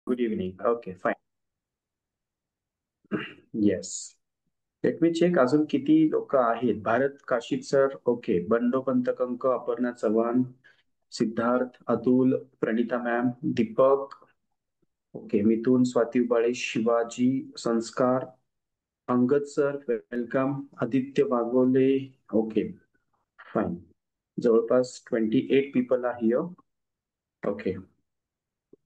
Good evening. Okay, fine. Yes. Let me check अजून किती लोक आहेत. Bharat Kashid sir, okay. Bandopant Kank, Aparna Chavan, Siddharth, Atul, Pranita ma'am, Deepak, okay, Mithun, Swati Ubale, Shivaji, Sanskar, Angad sir, welcome, Aditya Waghole, okay, fine. जवळपास 28 people आहे हिअर. ओके.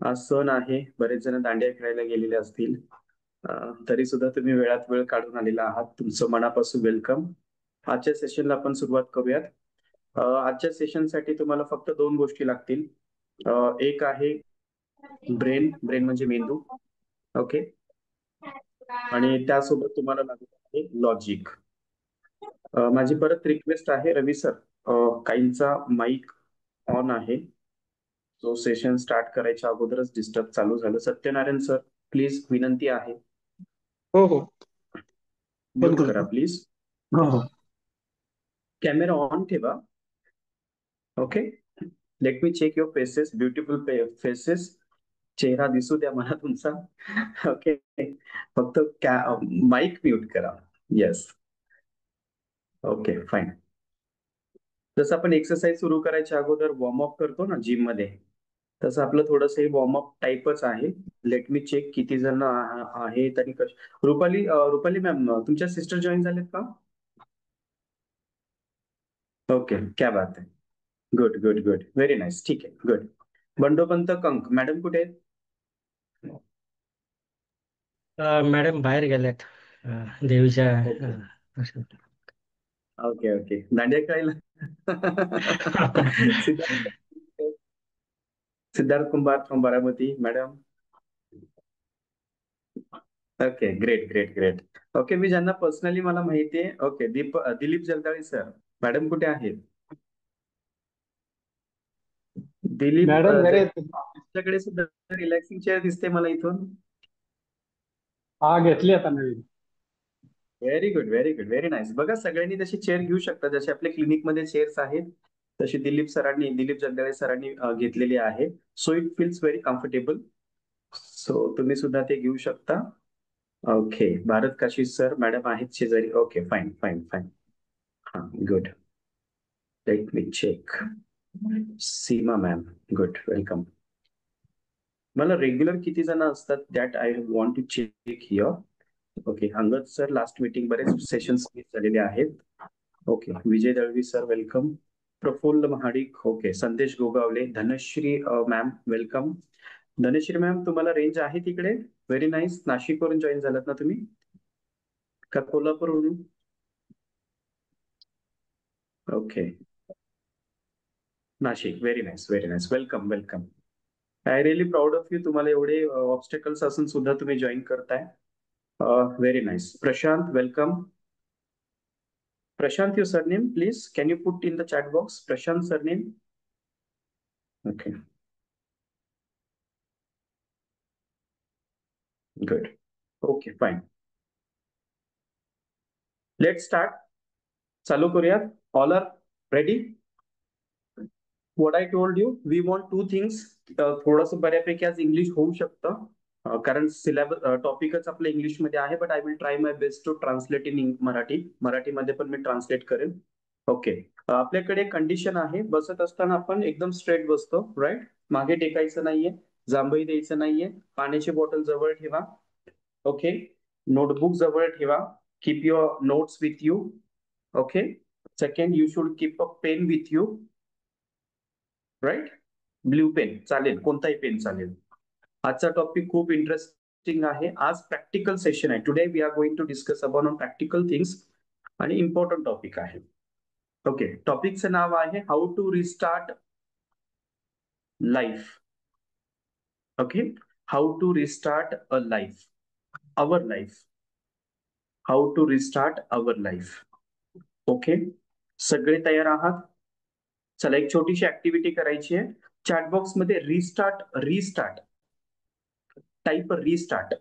आज सण आहे, बरेच जण दांडिया खेळायला गेलेले असतील. तरी सुद्धा तुम्ही वेळात वेळ काढून आलेला आहात, तुमचं मनापासून वेलकम. आजच्या सेशनला आपण सुरुवात करूयात. आजच्या सेशनसाठी तुम्हाला फक्त दोन गोष्टी लागतील. एक आहे ब्रेन, ब्रेन म्हणजे मेंदू, ओके, आणि त्यासोबत तुम्हाला लागणार आहे लॉजिक. माझी परत रिक्वेस्ट आहे, रवी सर, काहींचा माईक ऑन आहे, जो सेशन स्टार्ट करायच्या अगोदरच डिस्टर्ब चालू झालं. सत्यनारायण सर, प्लीज विनंती आहे, हो हो, बंद म्यूट करा करतो. प्लीज. हो हो. कॅमेरा ऑन ठेवा. Okay, let me check your faces, beautiful faces. चेहरा दिसू द्या मला तुमचा. ओके, फक्त माईक म्यूट करा. Yes, okay, fine. जसं आपण एक्सरसाइज सुरू करायच्या अगोदर वॉर्मअप करतो ना जिम मध्ये, तसं आपलं थोडस वॉर्मअप टाईपच आहे. लेट मी चेक किती जण आहेत आणि रुपाली, रुपाली मॅम, तुमच्या सिस्टर जॉईन झालेत का? ओके, क्या बात आहे. Good good good, very nice. ठीक आहे, गुड. बंडोपंत कंक मॅडम कुठे आहेत? मॅडम बाहेर गेल्यात देवीच्या ओके दर्शनाला. ओके ओके, दांडिया खेळायला. Siddharth, Siddharth Kumbhar from Baramati, madam. Okay, great great great. Okay, मी ज्यांना पर्सनली मला माहिती आहे, okay, Dilip Jagdale sir, madam कुठे आहेत? दिलीप मॅडम घरी आहेत. तुमच्याकडे सुद्धा रिलॅक्सिंग चेअर दिसते मला इथून. हा, घेतली आता नवीन. Very good very good, very nice. बघा, सगळ्यांनी तशी चेअर घेऊ शकता, जसे आपल्या क्लिनिकमध्ये चेअर्स आहेत तशी दिलीप जगदाळे सरांनी घेतलेली आहे. So it feels very comfortable. So तुम्ही सुद्धा ते घेऊ शकता. Okay, Bharat Kashi sir, madam आहेत शेजारी. Okay, fine fine fine. हा, good. Let me check. Seema ma'am, good, welcome. मला रेग्युलर किती जण असतात that I want to check here. Okay, Angad sir, last meeting बरेच सेशन्स मिस झालेले आहेत. Okay, Vijay Dalvi sir, welcome. Praful Mahadik, okay, Sandesh Gogawale, Dhanashri ma'am, welcome. Dhanashree ma'am, तुम्हाला range आहे तिकडे? Very nice. नाशिकवरून जॉईन झालात ना तुम्ही, का कोल्हापूरवरून? Okay, Nashik, very nice very nice, welcome welcome. I really proud of you, तुम्हाला एवढे ऑब्स्टेकल्स असून सुद्धा तुम्ही जॉईन करताय. Very nice. Prashant, welcome. Prashant, your surname, please. Can you put in the chat box? Prashant surname. Okay. Good. Okay, fine. Let's start. चालू करूयात. All are ready? What I told you, we want two things. थोडंसं बऱ्यापैकी आज English होऊ शकतं, कारण syllabus टॉपिकच आपलं इंग्लिशमध्ये आहे, but I will try my best to translate in Marathi. मराठीमध्ये पण मी ट्रान्सलेट करेन. ओके, आपल्याकडे कंडिशन आहे, बसत असताना आपण एकदम स्ट्रेट बसतो, राईट? मागे टेकायचं नाहीये, जांभई द्यायचं नाहीये, पाण्याची बॉटल जवळ ठेवा. ओके, नोटबुक जवळ ठेवा. Keep your notes with you. Okay, second, you should keep a pen with you, right? Blue pen चालेल, कोणताही पेन चालेल. आजचा टॉपिक खूप इंटरेस्टिंग आहे. आज प्रॅक्टिकल सेशन आहे. Today we are going to discuss about on practical things, आणि important topic आहे. ओके, टॉपिकचं नाव आहे how to restart life. Okay, how to restart a life, our life. How to restart our life. Okay, सगळे तयार आहात? चला, एक छोटीशी ऍक्टिव्हिटी करायची आहे. चॅटबॉक्स मध्ये restart, restart type, restart,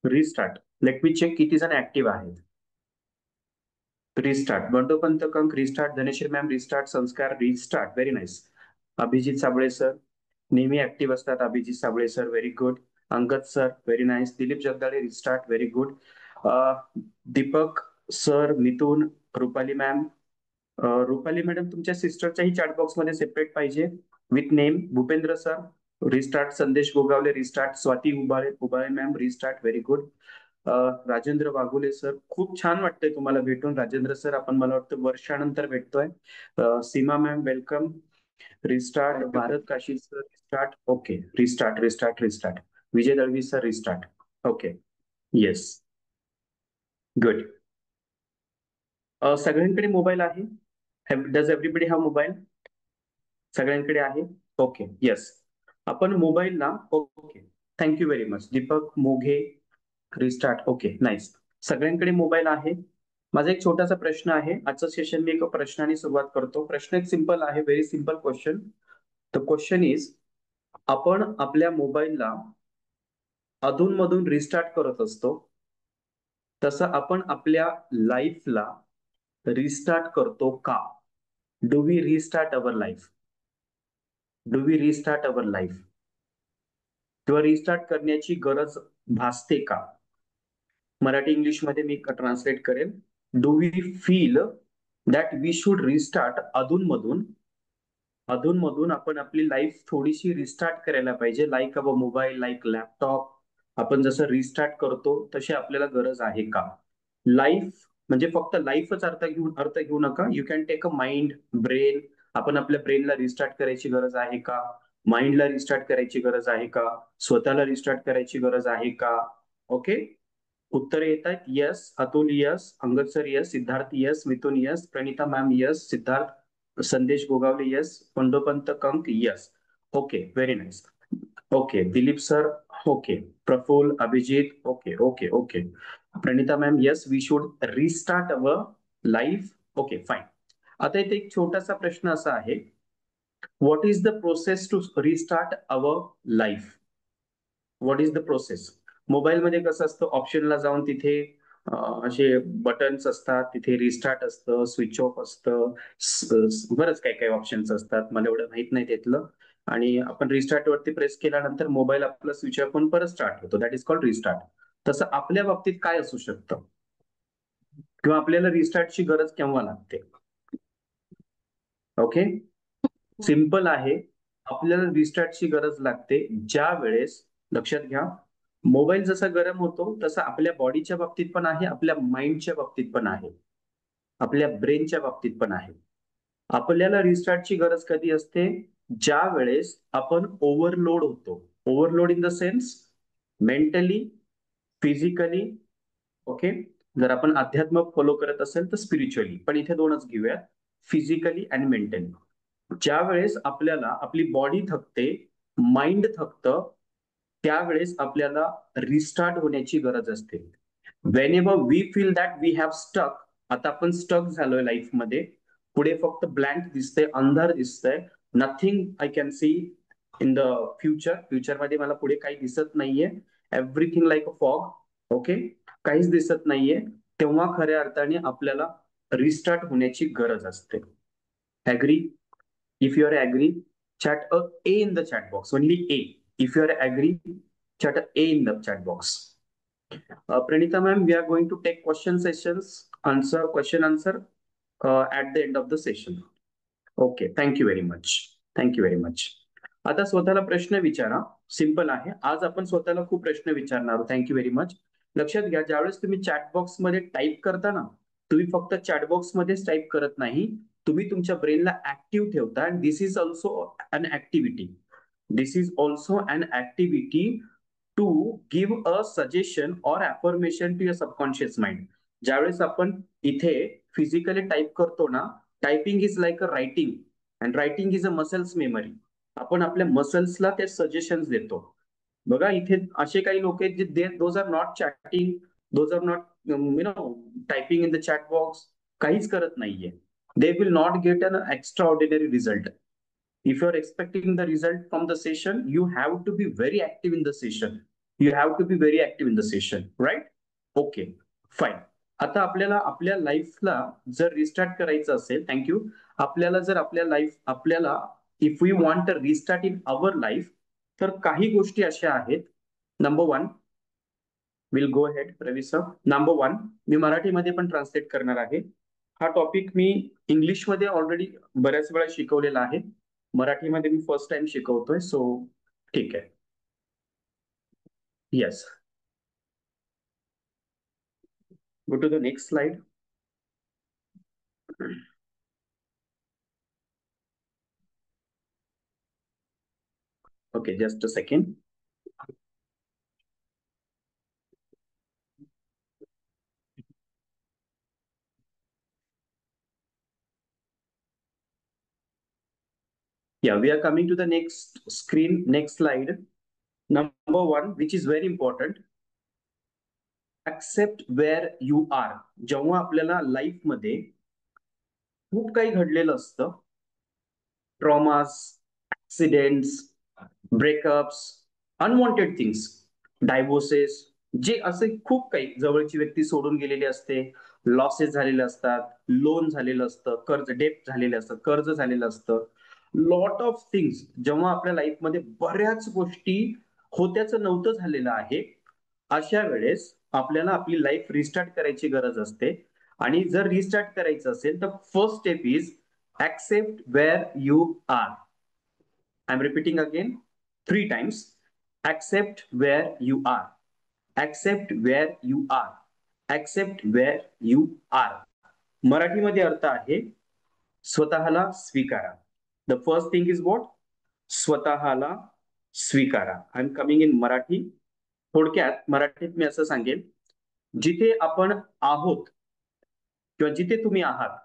restart. Let me check किती जण ऍक्टिव्ह आहेत. Restart, Bandopant Kank restart, Dhaneshri ma'am restart, Sanskar restart, very nice. Abhijit Sable sir, नेहमी ऍक्टिव्ह असतात. Abhijit Sable sir, very good. Angad sir, very nice. Dilip Jagdale, restart, very good. Deepak sir, Mithun, Rupali ma'am. Rupali madam, तुमच्या सिस्टरच्याही chatbox मध्ये separate पाहिजे with name. Bhupendra sir, restart. Sandesh Gogawale, restart. Swati Ubale Ubale ma'am, restart, very good. Rajendra Waghule sir, खूप छान वाटतंय तुम्हाला भेटून. राजेंद्र सर, आपण मला वाटतं वर्षानंतर भेटतोय. Seema ma'am, welcome. Restart. Bharat Kashi sir, restart. Okay, restart restart restart. Vijay Dalvi sir, restart. Okay, yes, good. सगळ्यांकडे मोबाईल आहे? Does everybody have mobile? सगळ्यांकडे आहे? Okay, yes. आपण मोबाईलला, okay, thank you very much. Deepak Moghe, restart. Okay, nice. सगळ्यांकडे मोबाईल आहे. माझा एक छोटासा प्रश्न आहे. आजचं सेशन मी एका प्रश्नाने सुरुवात करतो. प्रश्न एक सिंपल आहे, very simple question. The question is, आपण आपल्या मोबाईलला अधूनमधून रिस्टार्ट करत असतो, तसं आपण आपल्या लाईफला रिस्टार्ट करतो का? Do we restart our life? Do we restart our life? किंवा रिस्टार्ट करण्याची गरज भासते का? मराठी इंग्लिशमध्ये मी ट्रान्सलेट करेन. Do we feel that we should restart? अधूनमधून अधूनमधून आपण आपली लाईफ थोडीशी रिस्टार्ट करायला पाहिजे. Like our mobile, like laptop. आपण जसं रिस्टार्ट करतो तशी आपल्याला गरज आहे का? लाईफ म्हणजे फक्त लाईफच अर्थ घेऊ नका. You can take a mind, brain. आपण आपल्या ब्रेनला रिस्टार्ट करायची गरज आहे का? माइंडला रिस्टार्ट करायची गरज आहे का? स्वतःला रिस्टार्ट करायची गरज आहे का? ओके, उत्तरे येत आहेत. Yes, Atul yes, Angad sir yes, Siddharth yes, Mithun yes, Pranita ma'am yes, Siddharth, Sandesh Gogawale yes, Pandopant Kank yes. Okay, very nice. Okay, Dilip sir, okay. Praful, Abhijit, okay okay okay. Pranita ma'am, yes, we should restart our life. Okay, fine. आता इथे एक छोटासा प्रश्न असा आहे, what is the process to restart our life? What is the process? मोबाईलमध्ये कसं असतं, ऑप्शनला जाऊन तिथे असे बटन्स असतात, तिथे रिस्टार्ट असतं, स्विच ऑफ असतं, बरंच काही काही ऑप्शन्स असतात. मला एवढं माहित नाही त्यातलं. आणि आपण रिस्टार्ट वरती प्रेस केल्यानंतर मोबाईल आपला स्विच ऑफ होऊन परत स्टार्ट होतो. That is called restart. तसं आपल्या बाबतीत काय असू शकतं, किंवा आपल्याला रिस्टार्टची गरज केव्हा लागते? ओके, सिंपल आहे. आपल्याला रिस्टार्टची गरज लागते ज्या वेळेस, लक्षात घ्या, मोबाईल जसा गरम होतो तसा आपल्या बॉडीच्या बाबतीत पण आहे, आपल्या माइंडच्या बाबतीत पण आहे, आपल्या ब्रेनच्या बाबतीत पण आहे. आपल्याला रिस्टार्टची गरज कधी असते? ज्या वेळेस आपण ओव्हरलोड होतो. Overload in the sense mentally, physically. Okay, जर आपण अध्यात्म फॉलो करत असेल तर स्पिरिच्युअली, पण इथे दोनच घेऊयात, फिजिकली आणि मेंटली. ज्या वेळेस आपल्याला आपली बॉडी थकते, माइंड थकतं, त्यावेळेस आपल्याला रिस्टार्ट होण्याची गरज असते. Whenever we feel that we have stuck, आता आपण स्टक झालोय लाईफमध्ये, पुढे फक्त ब्लँक दिसतंय, अंधार दिसतंय, nothing I can see in the फ्युचरमध्ये मला पुढे काही दिसत नाहीये, everything like a fog. Okay, काहीच दिसत नाहीये, तेव्हा खऱ्या अर्थाने आपल्याला रिस्टार्ट होण्याची गरज असते. Agri? If you are agree, chat A in the chat box. Only A. If you are agree, chat A in the chat box. Pranita ma'am, we are going to take question answer at the end of the session. Okay, thank you very much. Thank you very much. आता स्वतःला प्रश्न विचारा. Simple आहे. आज आपण स्वतःला खूप प्रश्न विचारणार आहोत. Thank you very much. लक्षात घ्या, ज्यावेळेस तुम्ही चॅटबॉक्स मध्ये टाईप करता ना, तुम्ही फक्त चॅटबॉक्स मध्येच टाईप करत नाही, तुम्ही तुमच्या ब्रेनला ऍक्टिव्ह ठेवता. And this is also an activity. This is also an activity to give a suggestion or affirmation to your subconscious mind. ज्यावेळेस आपण इथे फिजिकली टाईप करतो ना, typing is like a writing, and writing is a muscles memory. आपण आपल्या मसल्सला ते suggestions देतो. बघा, इथे असे काही लोक आहेत जे those are not chatting, those are not typing in the chat box, काहीच करत नाहीये. They will not get an extraordinary result. If you're expecting the result from the session, you have to be very active in the session. You have to be very active in the session, right? Okay, fine. आता आपल्याला आपल्या लाईफला जर restart करायचं असेल, thank you, आपल्याला जर आपल्या if we want a restart in our life, तर काही गोष्टी अशा आहेत. Number one, will go head Ravi sir. Number one, मी मराठीमध्ये पण ट्रान्सलेट करणार आहे. हा टॉपिक मी इंग्लिशमध्ये ऑलरेडी बऱ्याच वेळा शिकवलेला आहे. मराठीमध्ये मी फर्स्ट टाइम शिकवतोय, सो ठीक आहे. Yes, go to the next slide. Okay, just a second. Yeah, we are coming to the next screen, next slide. Number one, which is very important, accept where you are. जेव्हा आपल्याला life मध्ये खूप काही घडलेलं असतं, traumas, accidents, breakups, unwanted things, divorces, जे असे खूप काही, जवळची व्यक्ती सोडून गेलेली असते, लॉसेस झालेले असतात, लोन झालेलं असतं, कर्ज डेप झालेले असतात, कर्ज झालेलं असतं, लॉट ऑफ थिंग्स. जेव्हा आपल्या लाईफमध्ये बऱ्याच गोष्टी होत्याचं नव्हतं झालेलं आहे, अशा वेळेस आपल्याला आपली लाईफ रिस्टार्ट करायची गरज असते. आणि जर रिस्टार्ट करायचं असेल तर first step is accept where you are. I am repeating again 3 times. Accept where you are. Accept where you are. Accept where you are. मराठीमध्ये अर्थ आहे स्वतःला स्वीकारा. The first thing is what? स्वतःला स्वीकारा. I am coming in Marathi. थोडक्यात मराठीत मी असं सांगेन, जिथे आपण आहोत किंवा जिथे तुम्ही आहात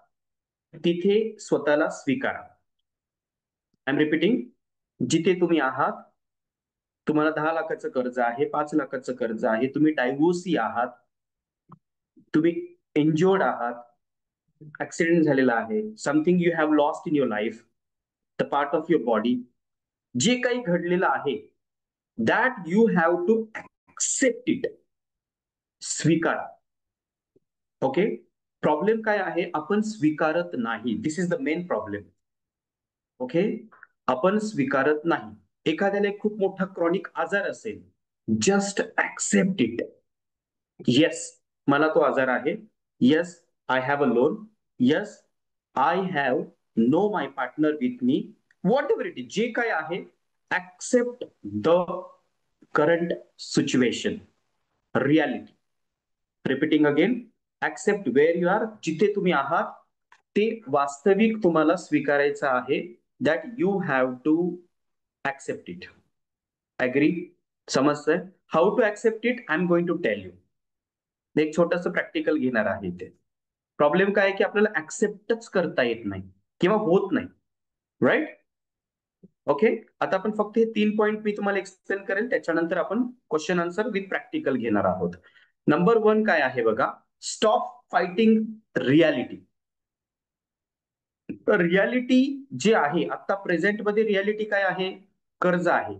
तिथे स्वतःला स्वीकारा. I am repeating. जिथे तुम्ही आहात, तुम्हाला 10 लाखाचं कर्ज आहे, 5 लाखाचं कर्ज आहे, तुम्ही डायव्होर्सी आहात, तुम्ही इंज्युअर्ड आहात, ऍक्सिडेंट झालेला आहे, something you have lost in your life, the part of your body, जे काही घडलेलं आहे, that you have to accept it. स्वीकारा. ओके. प्रॉब्लेम काय आहे? आपण स्वीकारत नाही. This is the main problem. Okay, आपण स्वीकारत नाही. एखाद्याला एक खूप मोठा क्रॉनिक आजार असेल, जस्ट ऍक्सेप्ट इट. येस, मला तो आजार आहे. Yes, I have a loan. Yes, I have no my partner with me. Whatever it is, जे काय आहे, accept the current situation, reality. Repeating again, accept where you are. जिथे तुम्ही आहात ते वास्तविक तुम्हाला स्वीकारायचं आहे. That you have to accept it. Agree? समजतंय? How to accept it I am going to tell you. एक छोटंसं प्रॅक्टिकल घेणार आहे इथे. प्रॉब्लेम काय आहे की आपल्याला ऍक्सेप्टच करता येत नाही किंवा होत नाही. राईट? ओके. आता आपण फक्त हे 3 पॉईंट मी तुम्हाला एक्सप्लेन करेल, त्याच्यानंतर आपण क्वेश्चन आन्सर विथ प्रॅक्टिकल घेणार आहोत. नंबर 1 काय आहे बघा, स्टॉप फायटिंग रियालिटी. तर रियालिटी जे आहे आता प्रेझेंटमध्ये, रियालिटी काय आहे? कर्ज आहे.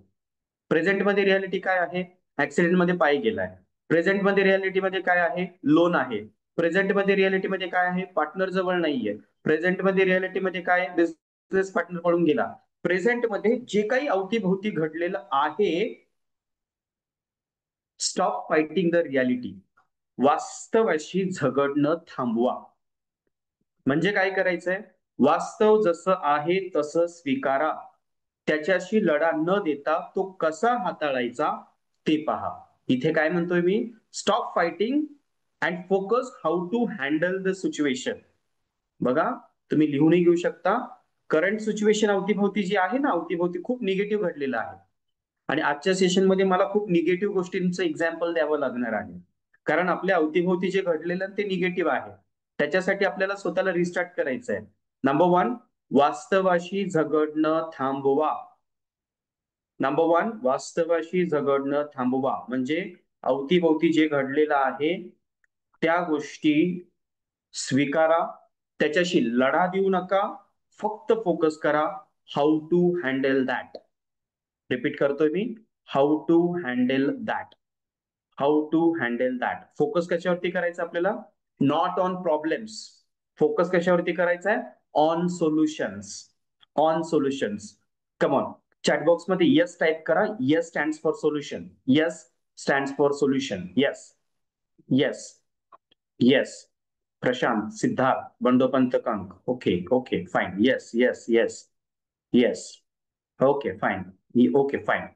प्रेझेंटमध्ये रियालिटी काय आहे? ऍक्सिडेंटमध्ये पाय गेलाय. प्रेझेंटमध्ये रियालिटीमध्ये काय आहे? लोन आहे. प्रेझेंटमध्ये रियालिटीमध्ये काय आहे? पार्टनर जवळ नाहीये. प्रेझेंटमध्ये रियालिटीमध्ये काय? बिझनेस पार्टनर पळून गेला. प्रेझेंटमध्ये जे काही अवतीभोवती घडलेलं आहे, स्टॉप फायटिंग द रियालिटी. वास्तवाशी झगडणं थांबवा. म्हणजे काय करायचंय? वास्तव जसं आहे तसं स्वीकारा. त्याच्याशी लढा न देता तो कसा हाताळायचा ते पहा. इथे काय म्हणतोय मी? Stop fighting and focus how to handle the situation. बघा, तुम्ही लिहूनही घेऊ शकता. करंट सिच्युएशन अवतीभोवती जी आहे ना, अवतीभोवती खूप निगेटिव्ह घडलेलं आहे. आणि आजच्या सेशनमध्ये मला खूप निगेटिव्ह गोष्टींचं एक्झाम्पल द्यावं लागणार आहे. कारण आपल्या अवतीभोवती जे घडलेलं ते निगेटिव्ह आहे. त्याच्यासाठी आपल्याला स्वतःला रिस्टार्ट करायचं आहे. नंबर 1, वास्तवाशी झगडणं थांबवा. नंबर 1, वास्तवाशी झगडणं थांबवा. म्हणजे अवतीभोवती जे घडलेलं आहे त्या गोष्टी स्वीकारा. त्याच्याशी लढा देऊ नका. फक्त फोकस करा how to handle that. Repeat करतोय मी, how to handle that. How to handle that. Focus कशावरती करायचं आपल्याला? Not on problems. फोकस कशावरती करायचा आहे? On solutions. On solutions. Come on, chatbox मध्ये येस टाईप करा. Yes stands for solution. Yes stands for solution. Yes, yes, yes. Prashant, Siddharth, Bandopant Kank. Okay, okay, fine. Yes, yes, yes, yes. Okay, fine. Okay, fine.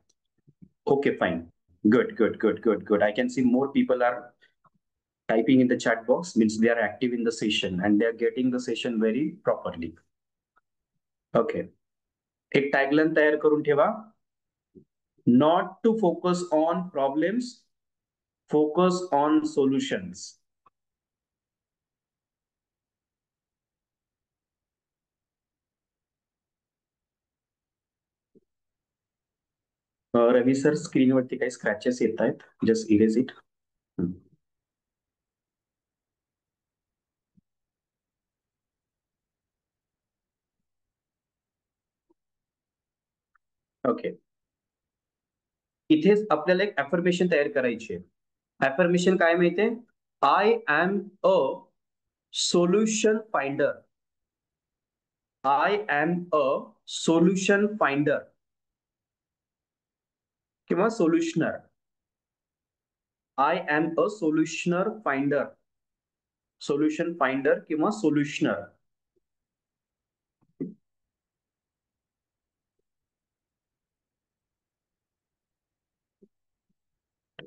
Okay, fine. Good, good, good, good, good. I can see more people are typing in the chat box, means they are active in the session and they are getting the session very properly. Okay. एक tagline तयार करून ठेवा. Not to focus on problems, focus on solutions. Ravi sir, स्क्रीनवरती काही scratches येत आहेत. Just erase it. Okay. इथेच आपल्याला एक अफर्मेशन तयार करायची आहे. अफर्मेशन काय माहितीये? I am a solution finder. I am a solution finder किंवा solutioner. I am a solutioner finder. Solution finder किंवा सोल्युशनर.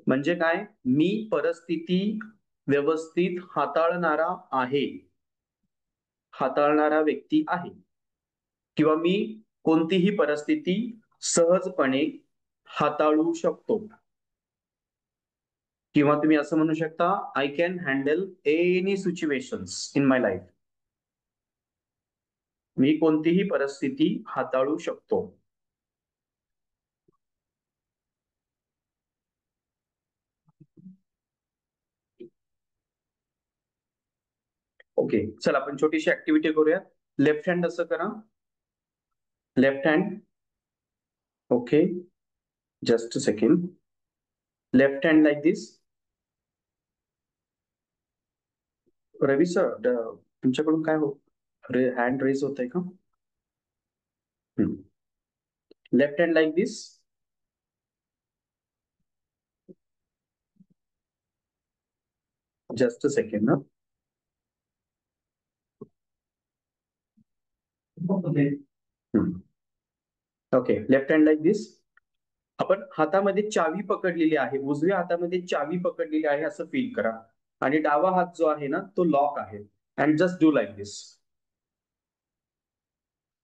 म्हणजे काय? मी परिस्थिती व्यवस्थित हाताळणारा आहे, हाताळणारा व्यक्ती आहे, किंवा मी कोणतीही परिस्थिती सहजपणे हाताळू शकतो. किंवा तुम्ही असं म्हणू शकता, I can handle any situations in my life. मी कोणतीही परिस्थिती हाताळू शकतो. ओके, चला आपण छोटीशी ऍक्टिव्हिटी करूया. लेफ्ट हँड असं करा. Left hand. Okay, just a second. Left hand like this. Ravi sir, तुमच्याकडून काय हो, हँड रेज होत आहे का? Left hand like this. Just a second ना. Okay, left hand like this. आपण हातामध्ये चावी पकडलेली आहे, उजव्या हातामध्ये चावी पकडलेली आहे असं फील करा. आणि डावा हात जो आहे ना तो लॉक आहे. And just do like this.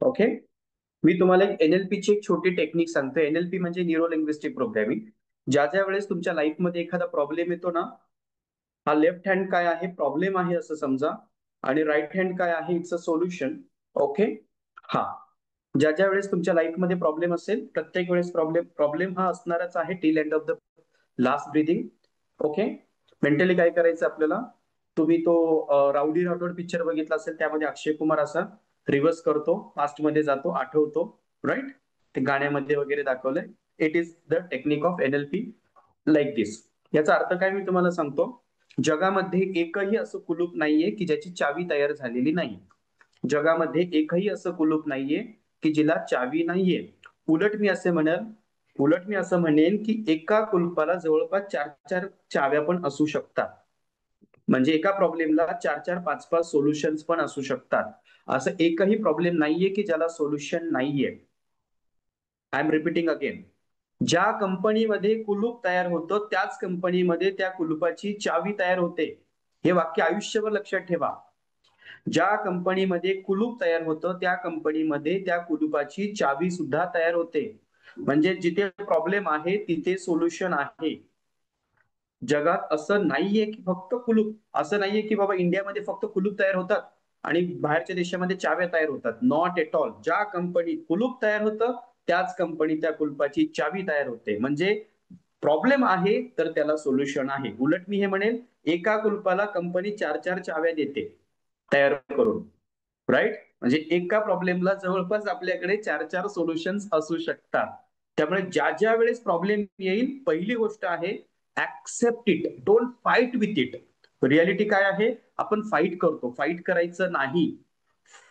Okay. मी तुम्हाला एक NLP ची एक छोटी टेक्निक सांगतो. NLP म्हणजे न्यूरो लिंग्विस्टिक प्रोग्रामिंग. ज्या ज्या वेळेस तुमच्या लाईफमध्ये एखादा प्रॉब्लेम येतो ना, हा लेफ्ट हँड काय आहे, प्रॉब्लेम आहे असं समजा, आणि राईट हँड काय आहे, इट्स अ सोल्युशन. ओके. हा, ज्या ज्या वेळेस तुमच्या लाईफमध्ये प्रॉब्लेम असेल, प्रत्येक वेळेस प्रॉब्लेम प्रॉब्लेम हा असणारच आहे till end of the last breathing. Okay. Mentally काय करायचं आपल्याला, तुम्ही तो राऊडी राठोड पिक्चर बघितला असेल, त्यामध्ये अक्षय कुमार असा रिव्हर्स करतो, पास्ट मध्ये जातो, आठवतो, राईट? ते गाण्यामध्ये वगैरे दाखवलंय. It is the technique of NLP like this. याचा अर्थ काय मी तुम्हाला सांगतो. जगामध्ये एकही असं कुलूप नाहीये की ज्याची चावी तयार झालेली नाही. जगामध्ये एकही असं कुलूप नाहीये की जिला चावी नाहीये. उलट मी असे म्हणेल, उलट मी असं म्हणेन की एका कुलपाला जवळपास 4-4 चाव्या पण असू शकतात. म्हणजे एका प्रॉब्लेमला 4-4, 5-5 सोल्युशन्स पण असू शकतात. असं एकही प्रॉब्लेम नाहीये की ज्याला सोल्युशन नाहीये. I am repeating again. ज्या कंपनीमध्ये कुलूप तयार होतं त्याच कंपनीमध्ये त्या कुलूपाची चावी तयार होते. हे वाक्य आयुष्यभर लक्षात ठेवा. ज्या कंपनीमध्ये कुलूप तयार होतं त्या कंपनीमध्ये त्या कुलूपाची चावी सुद्धा तयार होते. म्हणजे जिथे प्रॉब्लेम आहे तिथे सोल्युशन आहे. जगात असं नाहीये की फक्त कुलूप, असं नाहीये की बाबा इंडियामध्ये फक्त कुलूप तयार होतात आणि बाहेरच्या देशामध्ये चाव्या तयार होतात. Not at all. ज्या कंपनीत कुलूप तयार होतं त्याच कंपनीत त्या कुलपाची चावी तयार होते. म्हणजे प्रॉब्लेम आहे तर त्याला सोल्युशन आहे. उलट मी हे म्हणेल, एका कुलपाला कंपनी 4-4 चाव्या देते तयार करून, राईट? म्हणजे एका प्रॉब्लेमला जवळपास आपल्याकडे 4-4 सोल्युशन्स असू शकतात. त्यामुळे ज्या ज्या वेळेस प्रॉब्लेम येईल, पहिली गोष्ट आहे accept it, don't fight with it. Reality काय आहे, आपण फाईट करतो, फाईट करायचं नाही.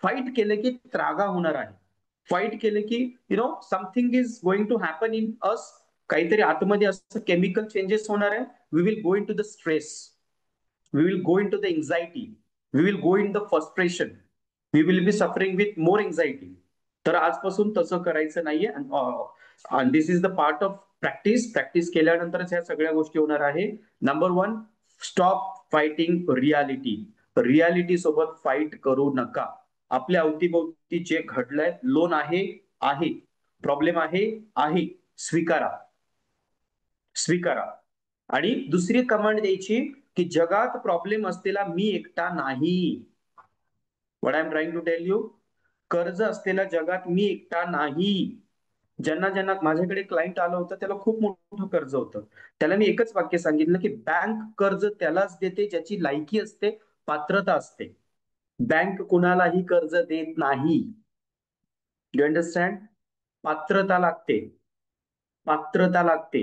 फाईट केलं की त्रागा होणार आहे. फाईट केले की something is going to happen in us, काहीतरी आतमध्ये असं केमिकल चेंजेस होणार आहे. We will go into the stress, we will go into the anxiety, we will go in the frustration, we will be suffering with more anxiety. तर आजपासून तसं करायचं नाहीये. आणि this is the part of practice. Practice केल्यानंतरच ह्या सगळ्या गोष्टी होणार आहे. Number one, stop fighting reality. Reality सोबत फाईट करू नका. आपल्या अवतीभोवती जे घडलंय, लोन आहे आहे, प्रॉब्लेम आहे, स्वीकारा, स्वीकारा. आणि दुसरी कमांड द्यायची की जगात प्रॉब्लेम असलेला मी एकटा नाही. What I am trying to tell you, कर्ज असलेल्या जगात मी एकटा नाही. ज्यांना ज्यांना माझ्याकडे क्लायंट आलं होतं त्याला खूप मोठं कर्ज होतं, त्याला मी एकच वाक्य सांगितलं की बँक कर्ज त्यालाच देते ज्याची लायकी असते, पात्रता असते. बँक कुणालाही कर्ज देत नाही. You understand? पात्रता लागते, पात्रता लागते.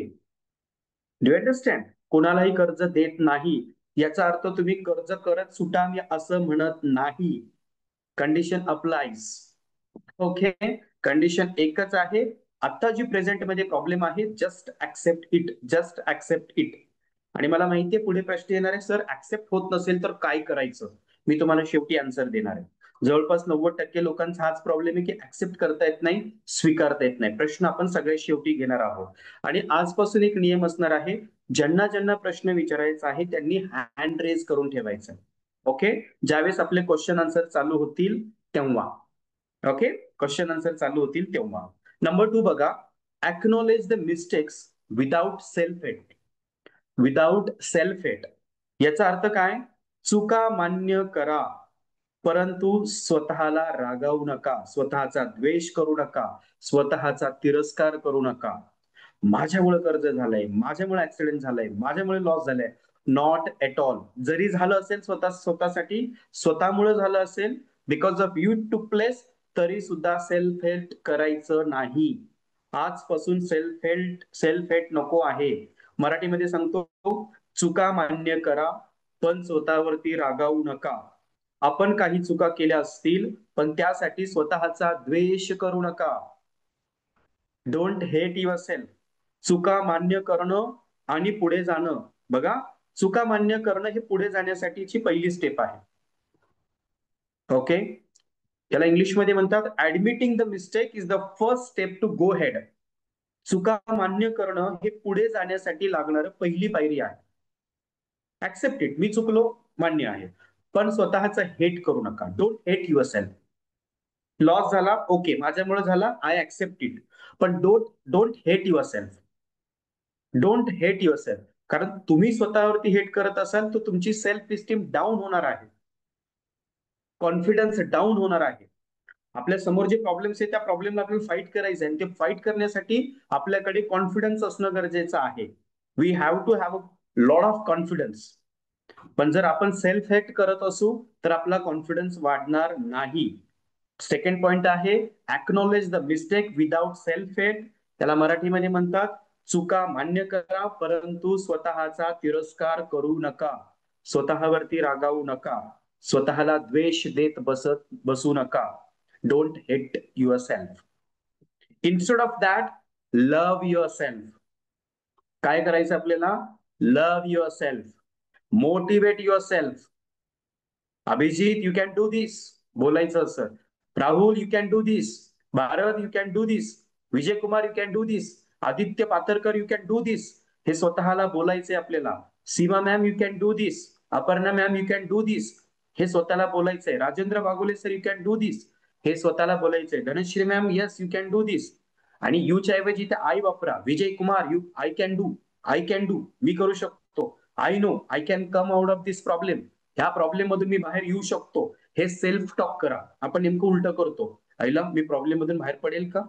Do understand? कोणालाही कर्ज देत नाही. याचा अर्थ तुम्ही कर्ज करत सुटा मी असं म्हणत नाही. Condition applies. ओके, कंडिशन एकच आहे. आता जी प्रेझेंट मध्ये प्रॉब्लेम आहे, just accept it, just accept it. आणि मला माहितीये पुढे प्रश्न येणार आहे, सर ऍक्सेप्ट होत नसेल तर काय करायचं. मी तुम्हाला शेवटी आन्सर देणार आहे. जवळपास 90% लोकांचा हाच प्रॉब्लेम आहे की ऍक्सेप्ट करता येत नाही, स्वीकारता येत नाही. प्रश्न आपण सगळे शेवटी घेणार आहोत. आणि आजपासून एक नियम असणार आहे, ज्यांना ज्यांना प्रश्न विचारायचा आहे त्यांनी हँड रेज करून ठेवायचा. ओके, ज्यावेळेस आपले क्वेश्चन आन्सर चालू होतील तेव्हा. ओके, क्वेश्चन आन्सर चालू होतील तेव्हा. नंबर 2 बघा, acknowledge the mistakes without self hate. Without self hate याचा अर्थ काय? चुका मान्य करा, परंतु स्वतःला रागावू नका, स्वतःचा द्वेष करू नका, स्वतःचा तिरस्कार करू नका. माझ्यामुळे कर्ज झालंय, माझ्यामुळे ऍक्सिडेंट झालंय, माझ्यामुळे लॉस झालंय. Not at all. जरी झालं असेल स्वतःसाठी, स्वतःमुळे झालं असेल, because of you to place, तरी सुद्धा सेल्फ हेल्प करायचं नाही. आजपासून सेल्फ हेल्प नको आहे. मराठीमध्ये सांगतो, चुका मान्य करा पण स्वतःवरती रागावू नका. आपण काही चुका केल्या असतील पण त्यासाठी स्वतःचा द्वेष करू नका. Don't hate your self. चुका मान्य करणं आणि पुढे जाणं. बघा, चुका मान्य करणं हे पुढे जाण्यासाठीची पहिली स्टेप आहे. ओके, त्याला इंग्लिशमध्ये म्हणतात admitting the mistake is the first step to go head. चुका मान्य करणं हे पुढे जाण्यासाठी लागणारं पहिली पायरी आहे. ऍक्सेप्ट इट, मी चुकलो, मान्य आहे, पण स्वतःचं हेट करू नका. Don't hate your self. Loss झाला, ओके, माझ्यामुळे झाला, आय ऍक्सेप्ट इट, पण don't don't hate your self. Don't hate your self. कारण तुम्ही स्वतःवरती हेट करत असाल तर तुमची सेल्फ इस्टीम डाऊन होणार आहे, कॉन्फिडन्स डाऊन होणार आहे. आपल्या समोर जे प्रॉब्लेम्स आहेत त्या प्रॉब्लेमला आपल्याला फाईट करायचं आहे, आणि ते फाईट करण्यासाठी आपल्याकडे कॉन्फिडन्स असणं गरजेचं आहे. We have to have a lot of confidence. पण जर आपण सेल्फ हेट करत असू तर आपला कॉन्फिडन्स वाढणार नाही. सेकंड पॉइंट आहे, acknowledge the mistake without self hate. त्याला मराठीमध्ये म्हणतात चुका मान्य करा परंतु स्वतःचा तिरस्कार करू नका, स्वतःवरती रागावू नका, स्वतःला द्वेष देत बसू नका. Don't hate yourself. Instead of that, love yourself. काय करायचं आपल्याला? Love yourself, motivate yourself. Abhijit you can do this बोलायचं असं, Rahul you can do this, Bharat you can do this, Vijay Kumar you can do this, Aditya Patarkar you can do this. हे स्वतःला बोलायचंय आपल्याला. Seema ma'am you can do this, Aparna ma'am you can do this, हे स्वतःला बोलायचंय. Rajendra Bagole sir you can do this, हे स्वतःला बोलायचंय. Dhanashree ma'am yes you can do this. आणि यूच्या ऐवजी इथे आय वापरा. Vijay Kumar you I can do, I can do, मी करू शकतो. I know I can come out of this problem, ह्या प्रॉब्लेम मधून मी बाहेर येऊ शकतो. हे सेल्फ टॉक करा. आपण नेमकं उलट करतो, आईला मी प्रॉब्लेम मधून बाहेर पडेल का,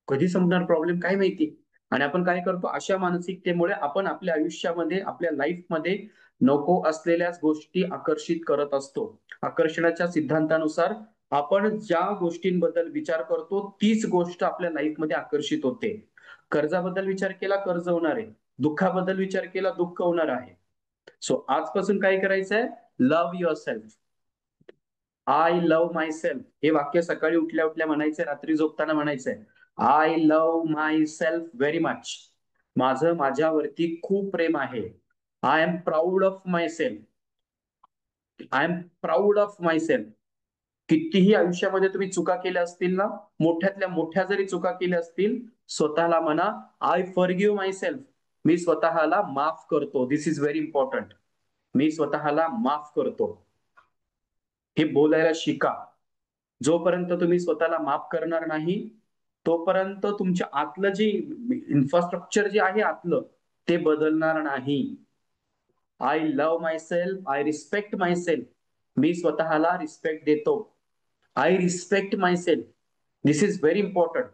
कधी संपणार प्रॉब्लेम काय माहिती. आणि आपण काय करतो, अशा मानसिकतेमुळे आपण आपल्या आयुष्यामध्ये, आपल्या लाईफमध्ये नको असलेल्याच गोष्टी आकर्षित करत असतो. आकर्षणाच्या सिद्धांतानुसार आपण ज्या गोष्टींबद्दल विचार करतो तीच गोष्ट आपल्या लाईफमध्ये आकर्षित होते. कर्जाबद्दल विचार केला, कर्ज होणार आहे. दुःखाबद्दल विचार केला, दुःख होणार आहे. सो आजपासून काय करायचंय? Love your self. I love my self. हे वाक्य सकाळी उठल्या उठल्या म्हणायचंय, रात्री झोपताना म्हणायचंय. I love my self very much. माझं माझ्यावरती खूप प्रेम आहे. I am proud of my self. I am proud of my self. कितीही आयुष्यामध्ये तुम्ही चुका केल्या असतील ना, मोठ्यातल्या मोठ्या जरी चुका केल्या असतील, स्वतःला म्हणा, आय फॉरगिव्ह माय सेल्फ. मी स्वतःला माफ करतो. दिस इज व्हेरी इम्पॉर्टंट. मी स्वतःला माफ करतो. हे बोलायला शिका. जोपर्यंत तुम्ही स्वतःला माफ करणार नाही, तोपर्यंत तुमच्या आतलं जे इन्फ्रास्ट्रक्चर जे आहे आतलं, ते बदलणार नाही. I love my self, I respect my self. मी स्वतःला रिस्पेक्ट देतो. I respect my self. This is very important.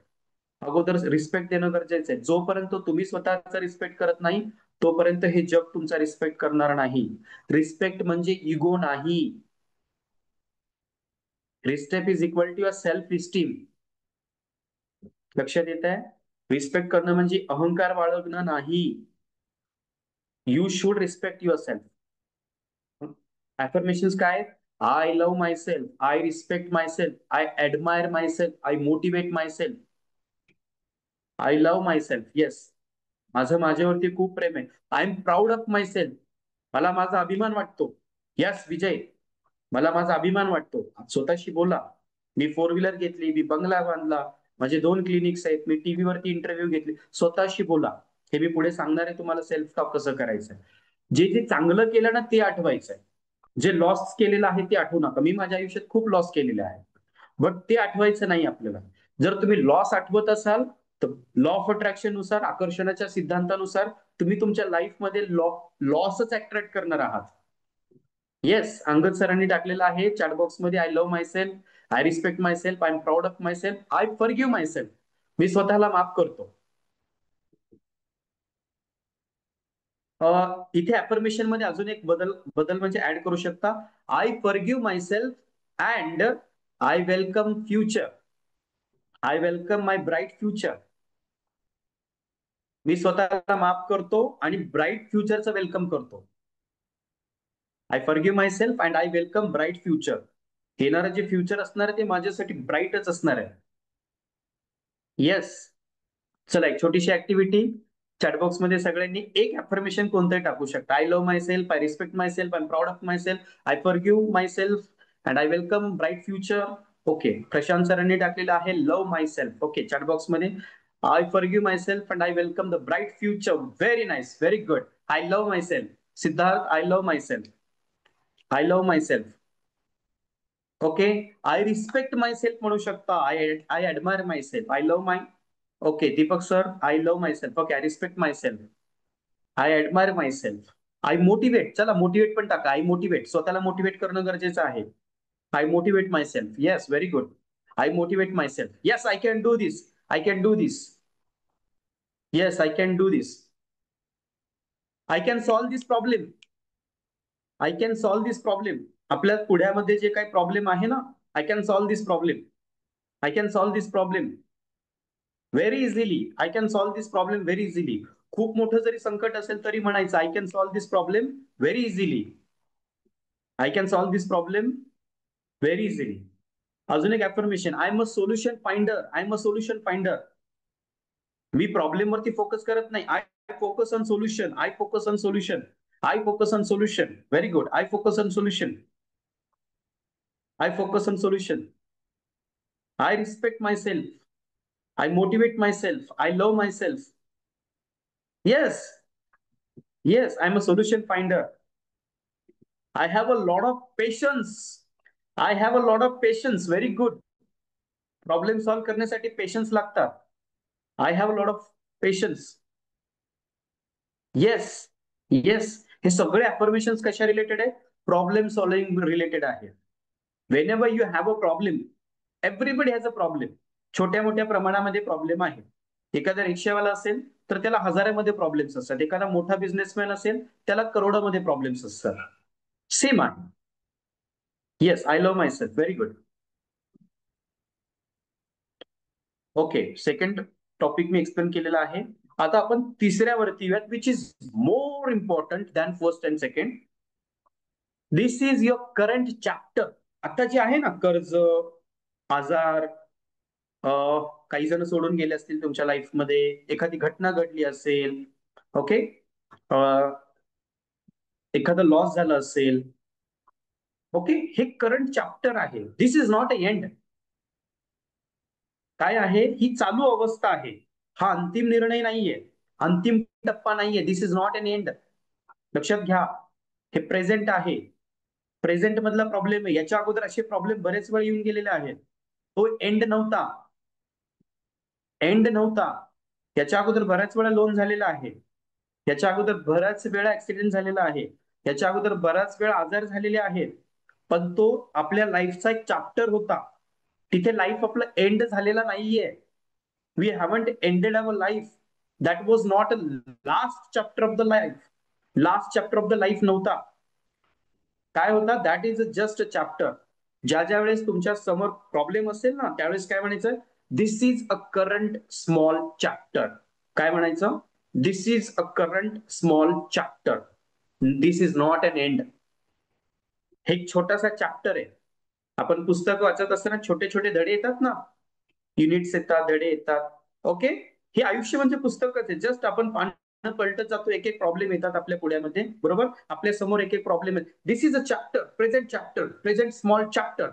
अगोदर रिस्पेक्ट देणं गरजेचं आहे. जोपर्यंत तुम्ही स्वतःचा रिस्पेक्ट करत नाही, तोपर्यंत हे जग तुमचा रिस्पेक्ट करणार नाही. रिस्पेक्ट म्हणजे इगो नाही. Respect is equal to your self esteem. लक्षात येत आहे? रिस्पेक्ट करणं म्हणजे अहंकार बाळगणं नाही. You should respect yourself. Affirmations काय? I love my self, I respect my self, I admire my self, I motivate my self. I love my self. Yes, माझं माझ्यावरती खूप प्रेम आहे. I am proud of my self. मला माझा अभिमान वाटतो. यस विजय, मला माझा अभिमान वाटतो. स्वतःशी बोला. मी फोर व्हीलर घेतली, मी बंगला बांधला, माझे 2 क्लिनिक्स आहेत, मी टीव्ही वरती इंटरव्ह्यू घेतली. स्वतःशी बोला. हे मी पुढे सांगणार आहे तुम्हाला सेल्फ टॉक कसं करायचं. जे जे चांगलं केलं ना ते आठवायचंय. जे लॉस केलेलं आहे ते आठवू नका. मी माझ्या आयुष्यात खूप लॉस केलेले आहे, बट ते आठवायचं नाही आपल्याला. जर तुम्ही लॉस आठवत असाल तर लॉ ऑफ अट्रॅक्शन नुसार, आकर्षणाच्या सिद्धांतानुसार, तुम्ही तुमच्या लाईफमध्ये लॉसच अट्रॅक्ट करणार आहात. येस, अंगद सरांनी टाकलेलं आहे चॅट बॉक्स मध्ये. I love my self, I respect my self, I am proud of my self, I forgive my self. मी स्वतःला माफ करतो. इथे अफर्मेशन मध्ये अजून एक बदल बदल म्हणजे ऍड करू शकता. I forgive my self and I welcome future. I welcome my bright future. मी स्वतःला माफ करतो आणि ब्राईट फ्युचरचं वेलकम करतो. I forgive my self and I welcome bright future. येणारं जे फ्युचर असणार आहे ते माझ्यासाठी ब्राईटच असणार आहे. येस. चला, एक छोटीशी ऍक्टिव्हिटी. चॅटबॉक्स मध्ये सगळ्यांनी एक अफर्मेशन कोणतंही टाकू शकता. I love my self, I respect my self, I am proud of my self, I forgive my self and I welcome bright future. Okay, Prashant सरांनी टाकलेलं आहे लव्ह माय सेल्फ. ओके, चॅटबॉक्स मध्ये I forgive my self and I welcome the bright future. Very nice, very good. I love my self. Siddharth, I love my self. I love my self. Okay, I respect my self म्हणू शकता. I admire my self. I love my. Okay, Deepak sir, I love my self. Okay, I respect my self. I admire my self. I motivate. चला, motivate पण टाका. I motivate. स्वतःला motivate करणं गरजेचं आहे. I motivate my self. Yes, very good. I motivate my self. Yes, I can do this. I can do this. Yes, I can do this. I can solve this problem. I can solve this problem. आपल्या पुढ्यामध्ये जे काही problem आहे ना, I can solve this problem. I can solve this problem very easily. I can solve this problem very easily. खूप मोठं जरी संकट असेल तरी म्हणायचं I can solve this problem very easily. I can solve this problem very easily. अजून एक affirmation. I am a solution finder. I am a solution finder. Me problem वरती फोकस करत नाही. I focus on solution. I focus on solution. I focus on solution. Very good. I focus on solution. I focus on solution. I respect my self. I motivate my self. I love my self. Yes. Yes, I am a solution finder. I have a lot of patience. I have a lot of patience. Very good. Problem solve करण्यासाठी patience लागतात. I have a lot of patience. Yes. Yes, हे सगळे affirmation कशा related आहे? Problem solving related आहे. Wien ever you have a problem, everybody has a problem. छोट्या मोठ्या प्रमाणामध्ये प्रॉब्लेम आहे. एखादा रिक्षावाला असेल तर त्याला हजारामध्ये प्रॉब्लेम्स असतात. एखादा मोठा बिझनेसमॅन असेल त्याला करोडामध्ये प्रॉब्लेम्स असतात. सेम आहे. Yes, I love my self. Very good. Okay, second topic मी एक्सप्लेन केलेला आहे. आता आपण तिसऱ्यावरती येऊयात, which is more important than first and second. This is your current chapter. आता जे आहे ना कर्ज, आजार, काही जण सोडून गेले असतील तुमच्या लाईफमध्ये, एखादी घटना घडली असेल, ओके, एखादं लॉस झालं असेल, ओके, हे करंट चॅप्टर आहे. This is not a end. काय आहे? ही चालू अवस्था आहे. हा अंतिम निर्णय नाहीये, अंतिम टप्पा नाहीये. दिस इज नॉट एन एंड. लक्षात घ्या, हे प्रेझेंट आहे. प्रेझेंट मधला प्रॉब्लेम आहे. याच्या अगोदर असे प्रॉब्लेम बरेच वेळ येऊन गेलेले आहेत. तो एंड नव्हता, एंड नव्हता. याच्या अगोदर बऱ्याच वेळा लोन झालेला आहे. याच्या अगोदर बऱ्याच वेळा ऍक्सिडेंट झालेला आहे. याच्या अगोदर बऱ्याच वेळा आजार झालेले आहेत. पण तो आपल्या लाईफचा एक चॅप्टर होता. तिथे लाईफ आपलं एंड झालेला नाहीये. We haven't ended our life. That was not a last chapter of the life. Last chapter of the life नव्हता. काय होता? That is just a chapter. ज्या ज्या वेळेस तुमच्या समोर प्रॉब्लेम असेल ना, त्यावेळेस काय म्हणायचं? This is a current small chapter. काय म्हणायचं? This is a current small chapter. This is not an end. हे एक छोटासा चॅप्टर आहे. आपण पुस्तक वाचत असताना छोटे छोटे धडे येतात ना, युनिट्स येतात, धडे येतात. ओके, हे आयुष्य म्हणजे पुस्तकच आहे. जस्ट आपण पानं पलटत जातो, एक एक प्रॉब्लेम येतात आपल्या पुढ्यामध्ये, बरोबर? आपल्या समोर एक एक प्रॉब्लेम आहे. This is a chapter, present small chapter.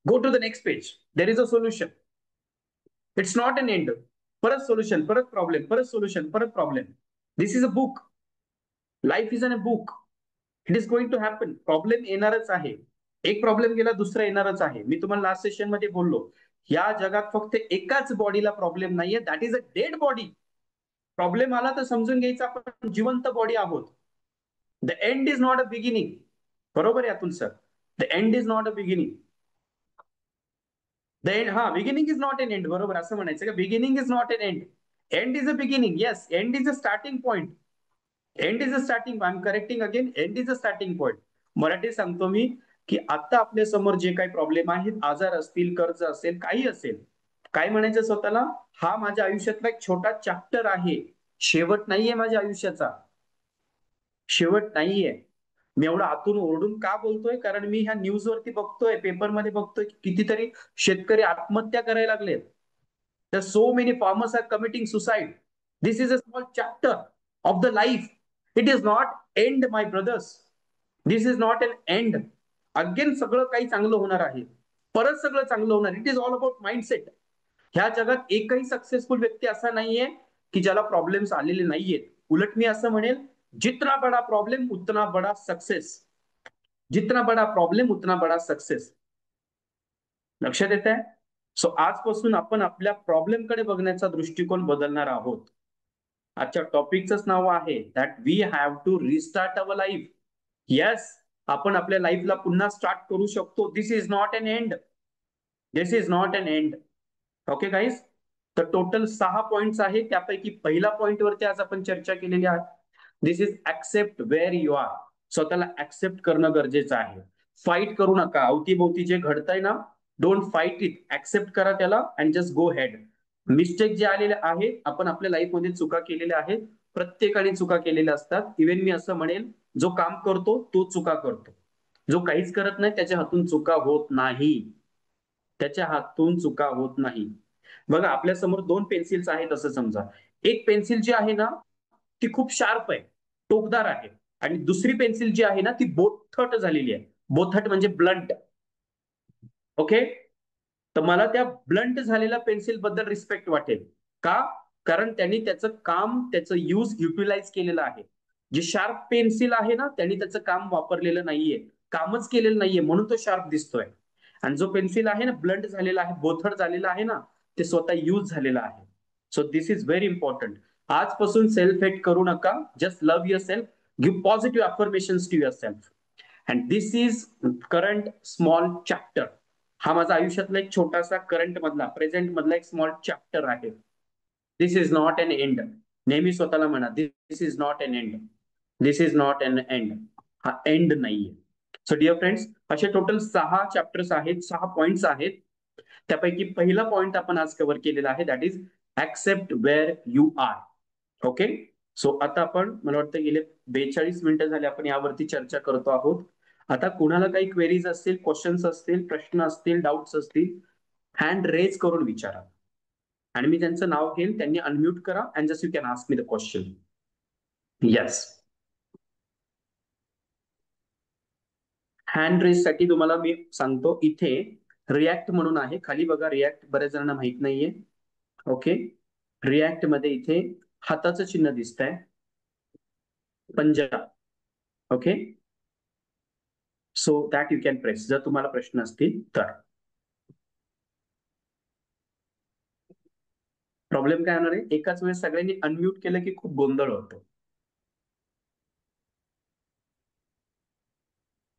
Go to the next page, there is a solution. It's not an end. परत सोल्युशन, परत प्रॉब्लेम, परत सोल्युशन, परत problem. This is a book. Life is an a book. It is going to happen. Problem येणारच आहे. एक problem गेला, दुसरा येणारच आहे. मी तुम्हाला लास्ट सेशन मध्ये बोललो, या जगात फक्त एकाच बॉडीला प्रॉब्लेम नाहीये, that is a dead body. Problem आला तर समजून घ्यायचं आपण जिवंत बॉडी आहोत. The end is not a beginning. बरोबर आहे Atul sir? The end is not a beginning. The end, हा, beginning is not an end. बरोबर, असं म्हणायचं का? Beginning is not an end. End is a beginning. Yes, end is a starting point. End is a starting. I am correcting again. End is a starting point. Marathi सांगतो मी, की आता आपल्या समोर जे काही प्रॉब्लेम आहेत, आजार असतील, कर्ज असेल, काही असेल, काय म्हणायचं स्वतःला? हा माझ्या आयुष्यातला एक छोटा चॅप्टर आहे. शेवट नाहीये माझ्या आयुष्याचा. शेवट नाहीये. मी एवढा आतून ओरडून का बोलतोय? कारण मी ह्या न्यूज वरती बघतोय, पेपरमध्ये बघतोय की कितीतरी शेतकरी आत्महत्या करायला लागलेत. तर so many farmers are committing suicide. This is a small chapter of the life. It is not end, my brothers. This is not an end. Again सगळं काही चांगलं होणार आहे. परत सगळं चांगलं होणार. It is all about mindset. ह्या जगात एकही सक्सेसफुल व्यक्ती असा नाहीये की ज्याला प्रॉब्लेम्स आलेले नाहीयेत. उलट मी असं म्हणेल, जितना बडा प्रॉब्लेम उतना बडा सक्सेस. जितना बडा प्रॉब्लेम उतना बडा सक्सेस. लक्षात येत आहे? सो आजपासून आपण आपल्या प्रॉब्लेमकडे बघण्याचा दृष्टिकोन बदलणार आहोत. आजच्या टॉपिकच नाव आहे that we have to restart our life. Yes, आपण आपल्या लाईफला पुन्हा स्टार्ट करू शकतो. This is not an end. This is not an end. Okay guys? तर टोटल 6 पॉइंट्स आहेत. त्यापैकी पहिला पॉइंट वरती आज आपण चर्चा केलेली आहे. This is accept where you are. स्वतःला ऍक्सेप्ट करणं गरजेचं आहे. फाईट करू नका. अवतीभोवती जे घडतंय ना, डोंट फाईट इट. ऍक्सेप्ट करा त्याला and just go head. Mistake जे आलेले आहेत, आपण आपल्या लाईफमध्ये चुका केलेल्या आहेत. प्रत्येकाने चुका केलेल्या असतात. इव्हन मी असं म्हणेल, जो काम करतो तो चुका करतो. जो काहीच करत नाही त्याच्या हातून चुका होत नाही. त्याच्या हातून चुका होत नाही. बघा, आपल्या समोर 2 पेन्सिल्स आहेत असं समजा. एक पेन्सिल जी आहे ना, ती खूप शार्प आहे, टोकदार आहे. आणि दुसरी पेन्सिल जी आहे ना, ती बोथट झालेली आहे. बोथट म्हणजे ब्लंट. ओके, तर मला त्या ब्लंट झालेल्या पेन्सिल बद्दल रिस्पेक्ट वाटेल. का? कारण त्यांनी त्याचं काम, त्याचं यूज युटिलाइज केलेलं आहे. जे शार्प पेन्सिल आहे ना, त्यांनी त्याचं काम वापरलेलं नाहीये, कामच केलेलं नाहीये, म्हणून तो शार्प दिसतोय. आणि जो पेन्सिल आहे ना, ब्लंट झालेला आहे, बोथट झालेला आहे ना, ते स्वतः यूज झालेलं आहे. So this is very important. आजपासून सेल्फ हेट करू नका. Just love yourself. Give positive affirmations to your self. And this is current small chapter. हा माझा आयुष्यातला एक छोटासा करंट मधला, प्रेझेंट मधला एक स्मॉल चॅप्टर आहे. This is not an end. नेहमी स्वतःला म्हणा, this is not an end. This is not an end. हा एंड नाहीये. सो डिअर फ्रेंड्स, असे टोटल 6 चॅप्टर्स आहेत, 6 पॉइंट्स आहेत. त्यापैकी पहिला पॉइंट आपण आज कव्हर केलेला आहे, that is accept where you are. Okay, so आता आपण, मला वाटतं गेले 42 मिनिटं झाले आपण यावरती चर्चा करतो आहोत. आता कुणाला काही क्वेरीज असतील, क्वेश्चन्स असतील, प्रश्न असतील, डाऊट्स असतील, हँड रेज करून विचारा आणि मी त्यांचं नाव घेईल, त्यांनी अनम्यूट करा and just you can ask me the question. Yes. Hand raise साठी तुम्हाला मी सांगतो, इथे रिॲक्ट म्हणून आहे, खाली बघा. रिॲक्ट बऱ्याच जणांना माहित नाहीये. ओके, रिॲक्ट मध्ये इथे हाताचं चिन्ह दिसतंय, पंजा. Okay, so that you can press जर तुम्हाला प्रश्न असतील तर. प्रॉब्लेम काय होणार आहे, एकाच वेळेस सगळ्यांनी अनम्यूट केलं की खूप गोंधळ होतो.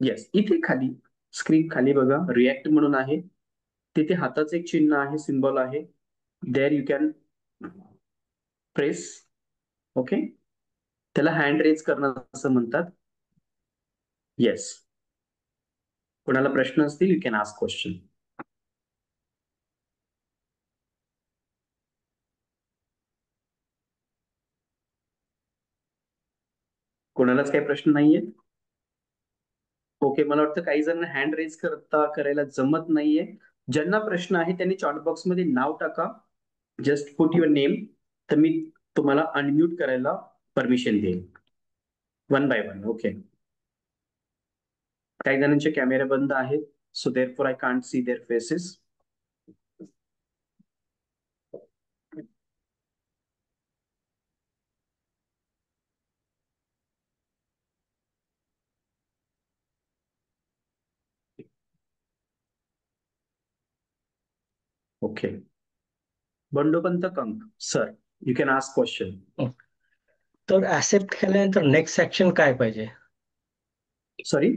येस, इथे खाली स्क्रीन खाली बघा, रिॲक्ट म्हणून आहे, तिथे हाताचं एक चिन्ह आहे, सिम्बॉल आहे. There you can press. Okay, त्याला हँड रेज करणं असं म्हणतात. येस, कोणाला प्रश्न असतील यू कॅन आस्क क्वेश्चन. कोणालाच काही प्रश्न नाहीये? ओके, मला वाटतं काही जण हँड रेज करायला जमत नाहीये. ज्यांना प्रश्न आहे त्यांनी चॅट बॉक्स मध्ये नाव टाका, जस्ट पुट युअर नेम, तर मी तुम्हाला अनम्यूट करायला परमिशन देईन वन बाय वन. ओके, काही जणांचे कॅमेरे बंद आहेत, so therefore I can't see their faces. Okay, Bandopant Kank sir, you can ask question. तर ऍक्सेप्ट केल्यानंतर नेक्स्ट ऍक्शन काय पाहिजे? सॉरी,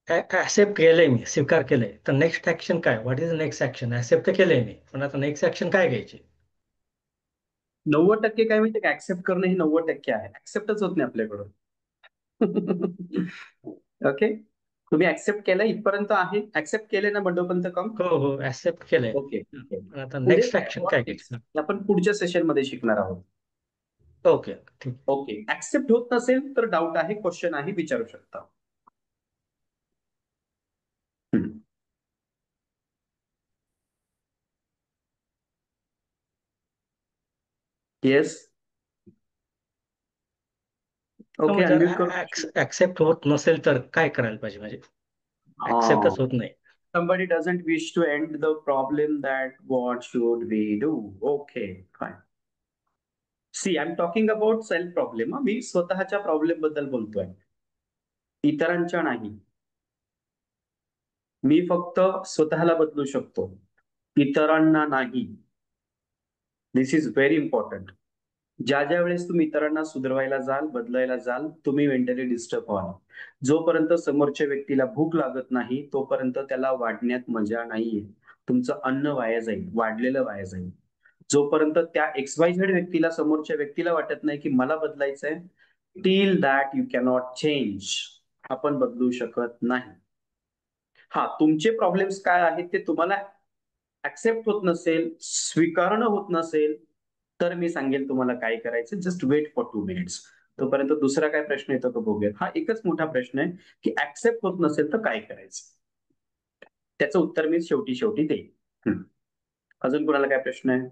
ऍक्सेप्ट केलंय मी, स्वीकार केलंय, तर नेक्स्ट ऍक्शन काय? What is next action? Accept तर केलंय मी, पण आता नेक्स्ट ऍक्शन काय घ्यायची? 90% काय माहिती का, ऍक्सेप्ट करणं हे 90% आहे, ऍक्सेप्टच होत नाही आपल्याकडून. ओके, तुम्ही ऍक्सेप्ट केलं इथपर्यंत आहे, ऍक्सेप्ट केले ना बंडोपंत कंक? हो हो, ऍक्सेप्ट केलंय. ओके, पण आता पुढे नेक्स्ट काय, ऍक्शन व्हॉट काय नेक्स्ट, घ्यायचं? आपण पुढच्या सेशन मध्ये शिकणार आहोत. ओके, ठीक. ओके, ऍक्सेप्ट होत नसेल तर डाऊट आहे, क्वेश्चन आहे, विचारू शकता. येस. ओके, म्हणजे अनम्यूट करू. ऍक्सेप्ट होत नसेल तर काय करायला पाहिजे? म्हणजे ऍक्सेप्टच होत नाही. Somebody doesn't wish to end the problem, that what should we do? Okay, fine. See, I'm talking about self problem. मी स्वतःच्या प्रॉब्लेम बद्दल बोलतोय, इतरांच्या नाही. मी फक्त स्वतःला बदलू शकतो, इतरांना नाही. This is very important. ज्या ज्या वेळेस तुम्ही इतरांना सुधरवायला जाल, बदलायला जाल, तुम्ही मेंटली डिस्टर्ब व्हाल. जोपर्यंत समोरच्या व्यक्तीला भूक लागत नाही तोपर्यंत त्याला वाढण्यात मजा नाहीये. तुमचं अन्न वाया जाईल, वाढलेलं वाया जाईल. जोपर्यंत त्या XYZ व्यक्तीला, समोरच्या व्यक्तीला वाटत नाही की मला बदलायचंय, till that you cannot change. आपण बदलू शकत नाही. हा, तुमचे प्रॉब्लेम्स काय आहेत ते तुम्हाला ऍक्सेप्ट होत नसेल, स्वीकारणं होत नसेल, तर मी सांगेल तुम्हाला काय करायचं. Just wait for 2 minutes. तोपर्यंत दुसरा काय प्रश्न येतो का बघूयात. हा एकच मोठा प्रश्न आहे की ऍक्सेप्ट होत नसेल तर काय करायचं. त्याचं उत्तर मी शेवटी शेवटी देईन. अजून कोणाला काय प्रश्न आहे?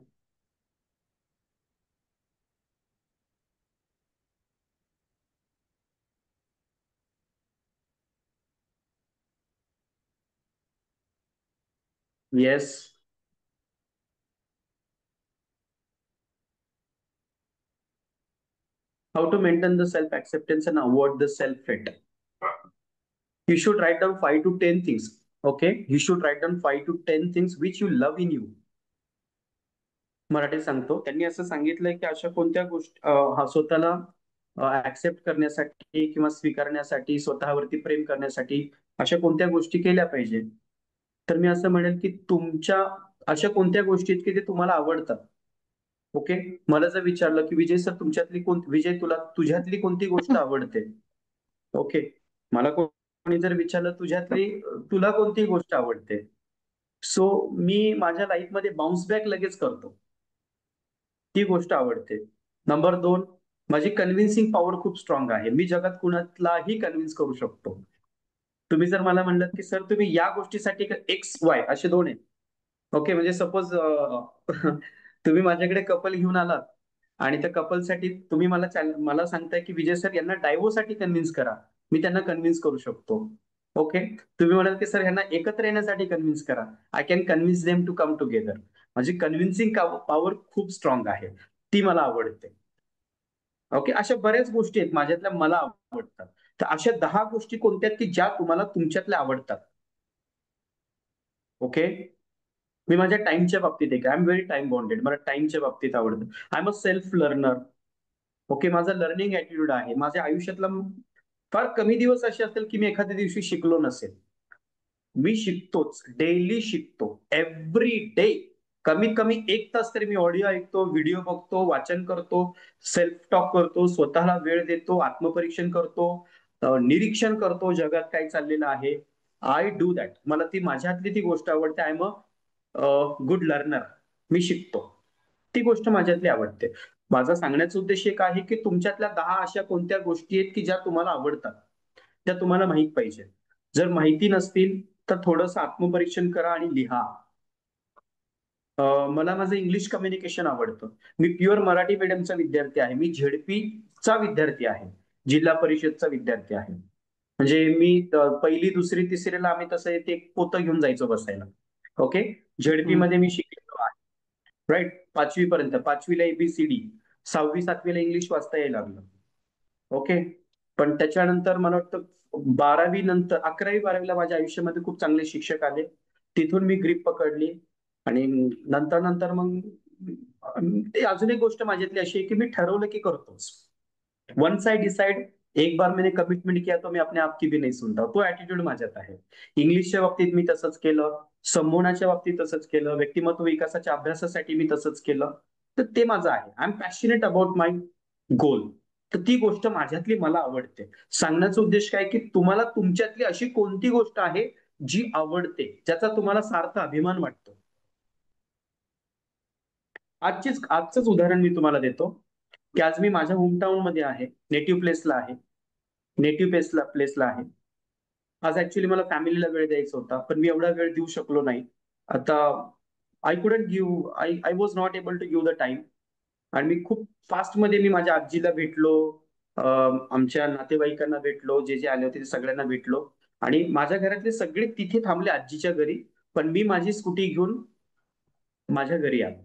Yes. How to maintain the self-acceptance and avoid the self-hate. You should write down 5 to 10 things. Okay? You should write down 5 to 10 things which you love in you. Marathi सांगतो, त्यांनी असं सांगितलंय की अशा कोणत्या गोष्टी स्वतःला ऍक्सेप्ट करण्यासाठी किंवा स्वीकारण्यासाठी, स्वतःवरती प्रेम करण्यासाठी अशा कोणत्या गोष्टी केल्या पाहिजे. तर मी असं म्हणेल की तुमच्या अशा कोणत्या गोष्टी आहेत की ते तुम्हाला आवडतात. ओके, मला जर विचारलं की विजय सर तुमच्यातली विजय तुला तुझ्यातली कोणती गोष्ट आवडते. ओके, मला कोणी जर विचारलं तुला कोणती गोष्ट आवडते, सो मी माझ्या लाईफमध्ये बाउन्स बॅक लगेच करतो. ती गोष्ट आवडते. नंबर 2, माझी कन्व्हिन्सिंग पॉवर खूप स्ट्रॉंग आहे. मी जगात कुणालाही कन्व्हिन्स करू शकतो. तुम्ही जर मला म्हणलं की सर तुम्ही या गोष्टीसाठी एक्स वाय असे दोन आहेत. ओके, म्हणजे सपोज तुम्ही माझ्याकडे कपल घेऊन आलात आणि त्या कपलसाठी तुम्ही मला सांगताय की विजय सर यांना डायव्होर्ससाठी कन्व्हिन्स करा. मी त्यांना कन्व्हिन्स करू शकतो. ओके. तुम्ही म्हणाल की सर यांना एकत्र येण्यासाठी कन्व्हिन्स करा. I can convince them to come together. माझी कन्व्हिन्सिंग पॉवर खूप स्ट्रॉंग आहे. ती मला आवडते. ओके, अशा बऱ्याच गोष्टी आहेत माझ्यातल्या मला आवडतात. तर अशा 10 गोष्टी कोणत्या आहेत की ज्या तुम्हाला तुमच्यातल्या आवडतात. ओके. मी माझ्या टाइमच्या बाबतीत आहे, I am very time bonded. मला टाइमच्या बाबतीत आवडतं. I am a self learner. Okay, माझा लर्निंग ऍटिट्यूड आहे. माझ्या आयुष्यातला फार कमी दिवस असे असतील की मी एखाद्या दिवशी शिकलो नसेल. मी शिकतोच, डेली शिकतो, एव्हरी डे. कमीत कमी 1 तास तरी मी ऑडिओ ऐकतो, व्हिडिओ बघतो, वाचन करतो, सेल्फ टॉक करतो, स्वतःला वेळ देतो, आत्मपरीक्षण करतो, निरीक्षण करतो जगात काय चाललेलं आहे. I do that. मला ती माझ्यातली ती गोष्ट आवडते. I am a good learner. मी शिकतो. ती गोष्ट माझ्यातली आवडते. माझा सांगण्याचा उद्देश एक आहे की तुमच्यातल्या 10 अशा कोणत्या गोष्टी आहेत की ज्या तुम्हाला आवडतात, त्या तुम्हाला माहित पाहिजे. जर माहिती नसतील तर थोडंसं आत्मपरीक्षण करा आणि लिहा. मला माझं इंग्लिश कम्युनिकेशन आवडतं. मी प्युअर मराठी मीडियमचा विद्यार्थी आहे. मी झेडपीचा विद्यार्थी आहे. जिल्हा परिषदचा विद्यार्थी आहे. म्हणजे मी पहिली, दुसरी, तिसरीला आम्ही तसं ते एक पोतं घेऊन जायचो बसायला. ओके. झेडपी हम्म. मध्ये मी शिकलेलो आहे. राईट. 5वी पर्यंत. 5वीला एबीसीडी. 6वी, 7वीला इंग्लिश वाचता यायला लागलं. ओके. पण त्याच्यानंतर मला वाटतं 12वी नंतर, 11वी 12वीला माझ्या आयुष्यामध्ये खूप चांगले शिक्षक आले. तिथून मी ग्रीप पकडली आणि नंतर नंतर मग ते अजून एक गोष्ट माझ्यातली अशी आहे की मी ठरवलं की करतोच. वन्स आय डिसाइड, एक बार मैंने कमिटमेंट किया तो मैं अपने आप की भी नहीं सुनता. तो ऍटिट्यूड माझ्यात आहे. इंग्लिशच्या बाबतीत मी तसंच केलं, संबोधनाच्या बाबतीत तसंच केलं, व्यक्तिमत्व विकासाच्या अभ्यासासाठी मी तसंच केलं. तर ते माझं आहे. I am passionate about my goal. तर ती गोष्ट माझ्यातली मला आवडते. सांगण्याचा उद्देश काय की तुम्हाला तुमच्यातली अशी कोणती गोष्ट आहे जी आवडते, ज्याचा तुम्हाला सार्थ अभिमान वाटतो. आजचंच उदाहरण मी तुम्हाला देतो की आज मी माझ्या होमटाऊन मध्ये आहे, नेटिव्ह प्लेसला आहे. नेटिव्ह प्लेसला आहे. आज ऍक्च्युली मला फॅमिलीला वेळ द्यायचा होता, पण मी एवढा वेळ देऊ शकलो नाही. आता I couldn't give, I I was not able to give the time. आणि मी खूप फास्ट मध्ये मी माझ्या आजीला भेटलो, आमच्या नातेवाईकांना भेटलो, जे जे आले होते ते सगळ्यांना भेटलो. आणि माझ्या घरातले सगळे तिथे थांबले आजीच्या घरी, पण मी माझी स्कूटी घेऊन माझ्या घरी आलो.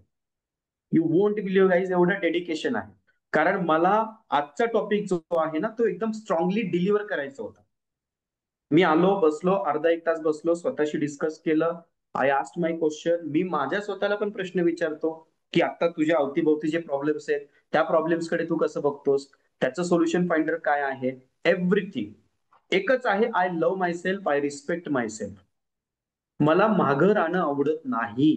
यू वोंट बिलीव्ह गाईज, एवढं डेडिकेशन आहे. कारण मला आजचा टॉपिक जो आहे ना तो एकदम स्ट्रॉंगली डिलिव्हर करायचा होता. मी आलो, बसलो, अर्धा 1 तास बसलो, स्वतःशी डिस्कस केलं. I asked my question. मी माझ्या स्वतःला पण प्रश्न विचारतो की आता तुझ्या अवतीभोवती जे प्रॉब्लेम्स आहेत, त्या प्रॉब्लेम्स कडे तू कसं बघतोस, त्याचं सोल्युशन फाइंडर काय आहे. एव्हरीथिंग एकच आहे. I love my self, I respect my self. मला मागं राहणं आवडत नाही.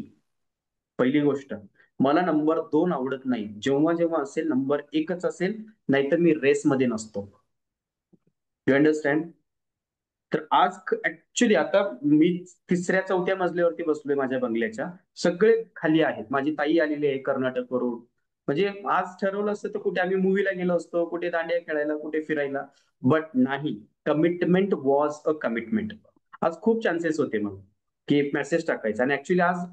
पहिली गोष्ट. मला नंबर 2 आवडत नाही. जेव्हा जेव्हा असेल नंबर 1च असेल, नाहीतर मी रेसमध्ये नसतो. You understand. तर आज ऍक्च्युली आता मी 3ऱ्या-4थ्या मजल्यावरती बसलोय माझ्या बंगल्याच्या. सगळे खाली आहेत. माझी ताई आलेली आहे कर्नाटकवरून. म्हणजे आज ठरवलं असतं तर कुठे आम्ही मूव्हीला गेलो असतो, कुठे दांडिया खेळायला, कुठे फिरायला. बट नाही. Commitment was a commitment. आज खूप चान्सेस होते मग की एक मेसेज टाकायचा. आणि ऍक्च्युली आज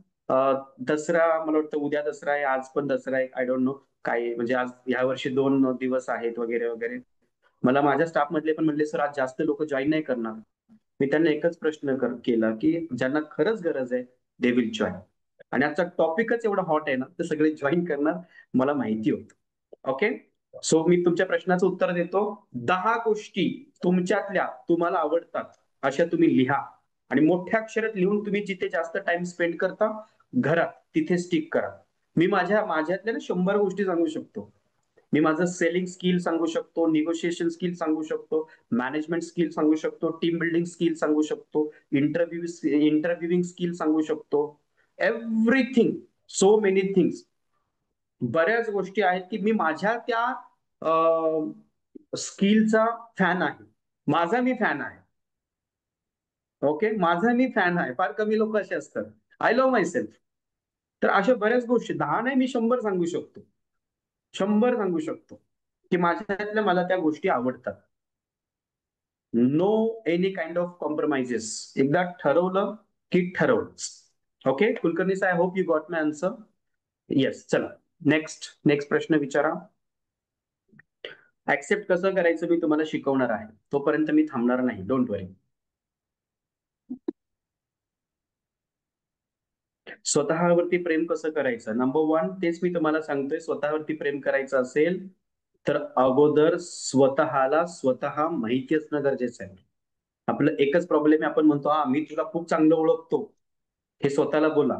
दसरा, मला वाटतं उद्या दसरा आहे, आज पण दसरा आहे. आय डोंट नो काय आहे. म्हणजे आज ह्या वर्षी 2 दिवस आहेत वगैरे वगैरे. मला माझ्या स्टाफ मधले पण म्हणले, सर आज जास्त लोक जॉईन नाही करणार. मी त्यांना एकच प्रश्न केला की ज्यांना खरंच गरज आहे दे विल जॉईन. आणि आजचा टॉपिकच एवढा हॉट आहे ना, ते सगळे जॉईन करणार, मला माहिती होतं. ओके. सो मी तुमच्या प्रश्नाचं उत्तर देतो. 10 गोष्टी तुमच्यातल्या तुम्हाला आवडतात अशा तुम्ही लिहा. आणि मोठ्या अक्षरात लिहून तुम्ही जिथे जास्त टाइम स्पेंड करता, घरात, तिथे स्टिक करा. मी माझ्यातल्या ना 100 गोष्टी सांगू शकतो. मी माझं सेलिंग स्किल सांगू शकतो, निगोशिएशन स्किल सांगू शकतो, मॅनेजमेंट स्किल सांगू शकतो, टीम बिल्डिंग स्किल सांगू शकतो, इंटरव्ह्यूइंग स्किल सांगू शकतो. एव्हरीथिंग. So many things. बऱ्याच गोष्टी आहेत की मी माझ्या त्या स्किलचा फॅन आहे. माझा मी फॅन आहे. ओके. माझा मी फॅन आहे. फार कमी लोक असे असतात. I love my self. तर अशा बऱ्याच गोष्टी, 10 नाही मी 100 सांगू शकतो. 100 सांगू शकतो की माझ्यातल्या मला त्या गोष्टी आवडतात. No any kind of compromises. एकदा ठरवलं की ठरवलंच. ओके कुलकर्णी साहेब, I hope you got my answer. Yes. चला नेक्स्ट नेक्स्ट प्रश्न विचारा. ऍक्सेप्ट कसं करायचं मी तुम्हाला शिकवणार आहे, तोपर्यंत मी थांबणार नाही, डोंट वरी. स्वतःवरती प्रेम कसं करायचं, नंबर वन तेच मी तुम्हाला सांगतोय. स्वतःवरती प्रेम करायचं असेल तर अगोदर स्वतःला स्वतः माहिती असणं गरजेचं आहे. आपलं एकच प्रॉब्लेम आहे, आपण म्हणतो हा मी तुला खूप चांगलं ओळखतो. हे स्वतःला बोला.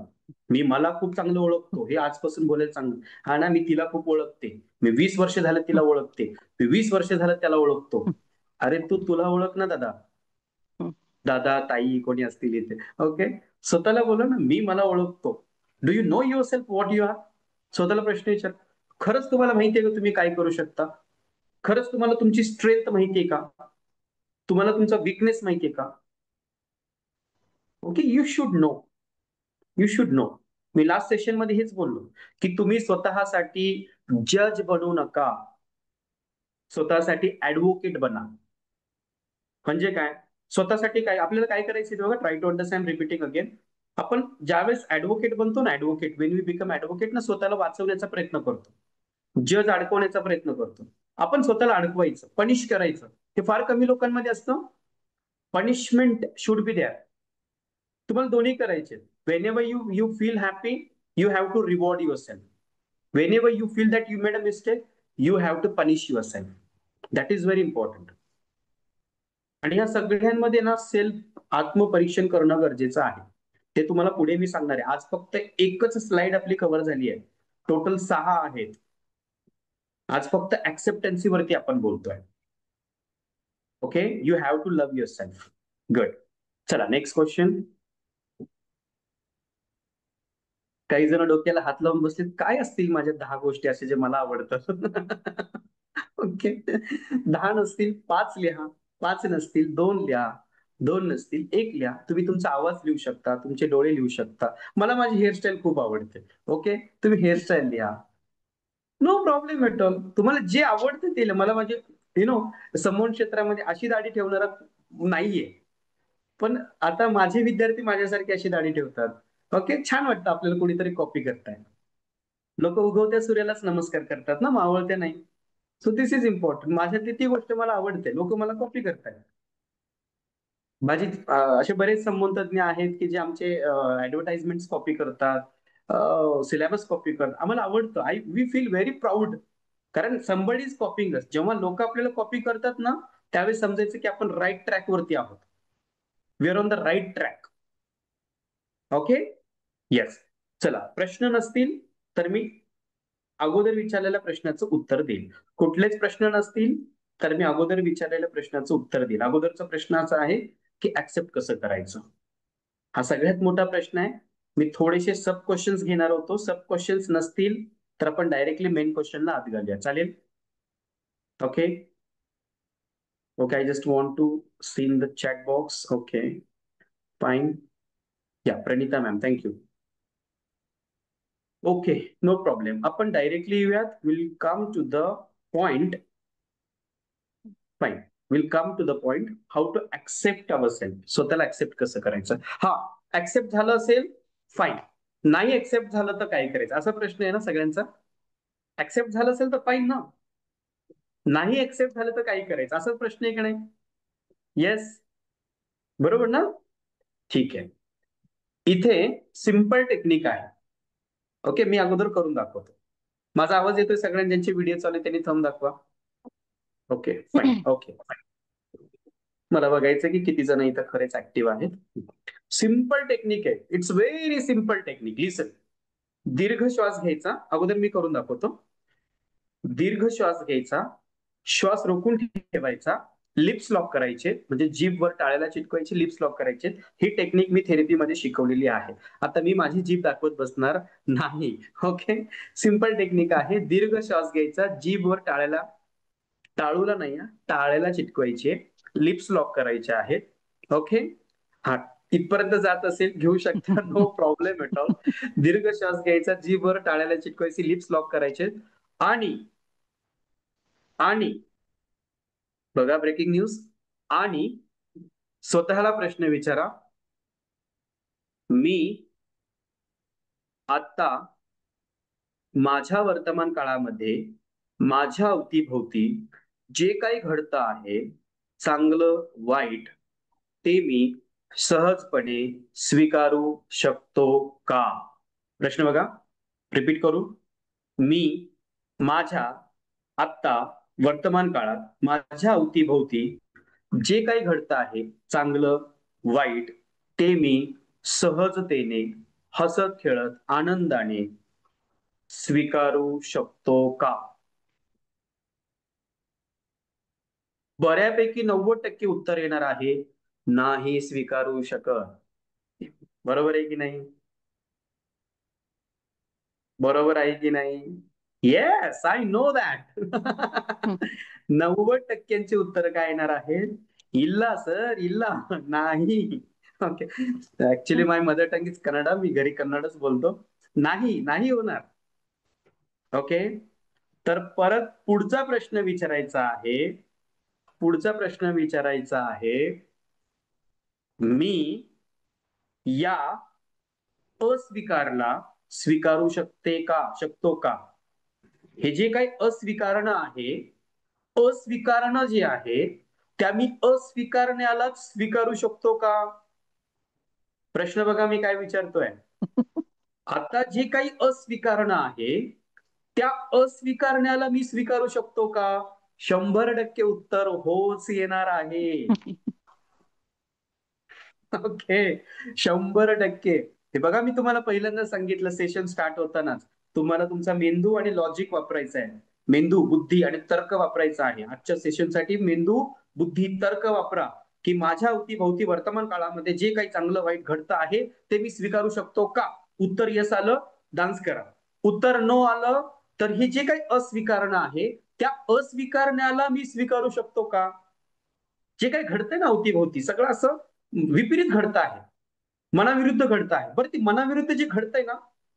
मी मला खूप चांगलं ओळखतो हे आजपासून बोलायला चांगलं. हा ना, मी तिला खूप ओळखते, मी 20 वर्ष झालं तिला ओळखते, मी 20 वर्ष झालं त्याला ओळखतो. अरे तू तुला ओळख ना दादा. दादा ताई कोणी असतील इथे. ओके स्वतःला बोला ना, मी मला ओळखतो. Do you know yourself what you are. स्वतःला प्रश्न विचार. खरंच तुम्हाला माहितीये का तुम्ही काय करू शकता? खरंच तुम्हाला तुमची स्ट्रेंथ माहितीये का? तुम्हाला तुमचा वीकनेस माहितीये का? Okay you should know. You should know. Me last session मध्ये हेच बोललो की तुम्ही स्वतःसाठी जज बनू नका, स्वतःसाठी ऍडव्होकेट बना. म्हणजे काय? स्वतःसाठी काय आपल्याला काय करायचं बघा, try to understand, repeating again. आपण ज्यावेळेस ऍडव्होकेट बनतो ना, advocate, when we become advocate ना, स्वतःला वाचवण्याचा प्रयत्न करतो, जज अडकवण्याचा प्रयत्न करतो. आपण स्वतःला अडकवायचं, पनिश करायचं, हे फार कमी लोकांमध्ये असतं. Punishment should be there. तुम्हाला दोन्ही करायचे. Whenever you you feel happy, you have to reward yourself. Whenever you feel that you made a mistake, you have to punish yourself. That is very important. आणि या सगळ्यांमध्ये ना self आत्मपरीक्षण करणं गरजेचं आहे. ते तुम्हाला पुढे मी सांगणार आहे. आज फक्त एकच स्लाइड आपली कव्हर झाली आहे, टोटल 6 आहेत. आज फक्त ऍक्सेप्टन्सी वरती आपण बोलतोय. Okay you have to love yourself. Good. चला नेक्स्ट क्वेश्चन. काही जण डोक्याला हात लावून बसलेत, काय असतील माझ्या 10 गोष्टी असे जे मला आवडतात. ओके 10 नसतील 5 लिहा, 5 नसतील 2 लिहा, 2 नसतील 1 लिहा. तुम्ही तुमचा आवाज लिहू शकता, तुमचे डोळे लिहू शकता. मला माझी हेअरस्टाईल खूप आवडते. ओके तुम्ही हेअरस्टाईल लिहा, नो प्रॉब्लेम एट ऑल. तुम्हाला जे आवडते ते लिहा. मला माझे समोर क्षेत्रामध्ये अशी दाढी ठेवणारा नाहीये, पण आता माझे विद्यार्थी माझ्यासारखी अशी दाढी ठेवतात. ओके छान वाटतं आपल्याला कोणीतरी कॉपी करताय. लोक उगवत्या सूर्यालाच नमस्कार करतात ना, मावळत्या नाही. So this is important. माझ्यातली ती गोष्ट मला आवडते, लोक मला कॉपी करतायत. माझी असे बरेच संबंधज्ञ आहेत की जे आमचे ऍडव्हर्टाइजमेंट कॉपी करतात, सिलेबस कॉपी करतात. आम्हाला आवडतं. वी फील व्हेरी प्राऊड, कारण समबडी इज कॉपिंग अस. जेव्हा लोक आपल्याला कॉपी करतात ना, त्यावेळेस समजायचं की आपण राईट ट्रॅक वरती आहोत. We are on the right track. Okay yes. चला प्रश्न नसतील तर मी अगोदर विचारलेल्या प्रश्नाचं उत्तर देईल. कुठलेच प्रश्न नसतील तर मी अगोदर विचारलेल्या प्रश्नाचं उत्तर देईल. अगोदरचा प्रश्न असा आहे की ऍक्सेप्ट कसं करायचं, हा सगळ्यात मोठा प्रश्न आहे. मी थोडेसे सब क्वेश्चन्स घेणार होतो. सब क्वेश्चन्स नसतील तर आपण डायरेक्टली मेन क्वेश्चनला आत घालूया, चालेल? Okay okay I just want to see in the chat box. Okay fine. या Pranita ma'am thank you. Okay no problem. आपण डायरेक्टली येऊयात. Will come to the point. Fine. Will come to the point. How to accept our self. स्वतःला accept कसं करायचं. हा accept झालं असेल fine, नाही ऍक्सेप्ट झालं तर काय करायचं, असा प्रश्न आहे ना सगळ्यांचा. ऍक्सेप्ट झालं असेल तर फाईन ना, नाही ऍक्सेप्ट झालं तर काय करायचं असा प्रश्न आहे का नाही. येस बरोबर ना. ठीक आहे. इथे सिंपल टेक्निक आहे. ओके मी अगोदर करून दाखवतो. माझा आवाज येतोय सगळ्यांना, ज्यांचे व्हिडिओ चालू आहे त्यांनी थंब दाखवा. Okay fine. ओके मला बघायचं की किती जण इथं खरेच ऍक्टिव्ह आहेत. सिंपल टेक्निक आहे. It's very simple technique. Listen. दीर्घ श्वास घ्यायचा, अगोदर मी करून दाखवतो. दीर्घ श्वास घ्यायचा, श्वास रोखून ठेवायचा, लिप्स लॉक करायचे, म्हणजे जीभ वर टाळ्याला चिटकवायची, लिप्स लॉक करायचे. ही टेक्निक मी थेरपीमध्ये शिकवलेली आहे. आता मी माझी जीभ दाखवत बसणार नाही. ओके सिंपल टेक्निक आहे. दीर्घ श्वास घ्यायचा, जीभ वर टाळ्याला, टाळूला नाही टाळ्याला चिटकवायचे, लिप्स लॉक करायचे आहेत. ओके हा इथपर्यंत जात असेल घेऊ शकता, नो प्रॉब्लेम एट ऑल. दीर्घ श्वास घ्यायचा, जीभ वर टाळ्याला चिटकवायची, लिप्स लॉक करायचे. आणि आणि बघा ब्रेकिंग न्यूज, आणि स्वतःला प्रश्न विचारा, मी आता माझ्या वर्तमान काळामध्ये माझ्या अवतीभोवती जे काही घडतं आहे, चांगलं वाईट, ते मी सहजपणे स्वीकारू शकतो का? प्रश्न बघा, रिपीट करू. मी माझ्या आत्ता वर्तमान काळात माझ्या अवतीभोवती जे काही घडतं आहे, चांगलं वाईट, ते मी सहजतेने, हसत खेळत, आनंदाने स्वीकारू शकतो का? बऱ्यापैकी 90% उत्तर येणार आहे, नाही स्वीकारू शकत. बरोबर आहे की नाही? बरोबर आहे की नाही? Yes, I know that. 90% उत्तर काय येणार आहे? इल्ला सर, इल्ला. नाही. Okay. Actually my mother tongue is Kannada. मी घरी कन्नडच बोलतो. नाही, नाही होणार. ओके. तर परत पुढचा प्रश्न विचारायचा आहे. पुढचा प्रश्न विचारायचा आहे, मी या अस्वीकारला स्वीकारू शकतो का? हे जे काही अस्वीकारणं आहे, अस्वीकारणं जे आहे, त्या मी अस्वीकारण्यालाच स्वीकारू शकतो का? प्रश्न बघा मी काय विचारतोय. आता जे काही अस्वीकारणं आहे, त्या अस्वीकारण्याला मी स्वीकारू शकतो का? 100% उत्तर होच येणार आहे. ओके. 100%. हे बघा, मी तुम्हाला पहिल्यांदा सांगितलं सेशन स्टार्ट होतानाच, तुम्हाला तुमचा मेंदू आणि लॉजिक वापरायचा आहे. मेंदू, बुद्धी आणि तर्क वापरायचा आहे. आजच्या सेशनसाठी मेंदू, बुद्धी, तर्क वापरा, की माझ्या अवतीभोवती वर्तमान काळामध्ये जे काही चांगलं वाईट घडतं आहे, ते मी स्वीकारू शकतो का? उत्तर येस आलं, डान्स करा. उत्तर नो आलं, तर हे जे काही अस्वीकारणं आहे, त्या अस्वीकारण्याला मी स्वीकारू शकतो का? जे काही घडतंय ना अवतीभोवती, सगळं असं विपरीत घडत आहे, मनाविरुद्ध घडत आहे. बरं, ती मनाविरुद्ध जे घडतंय ना,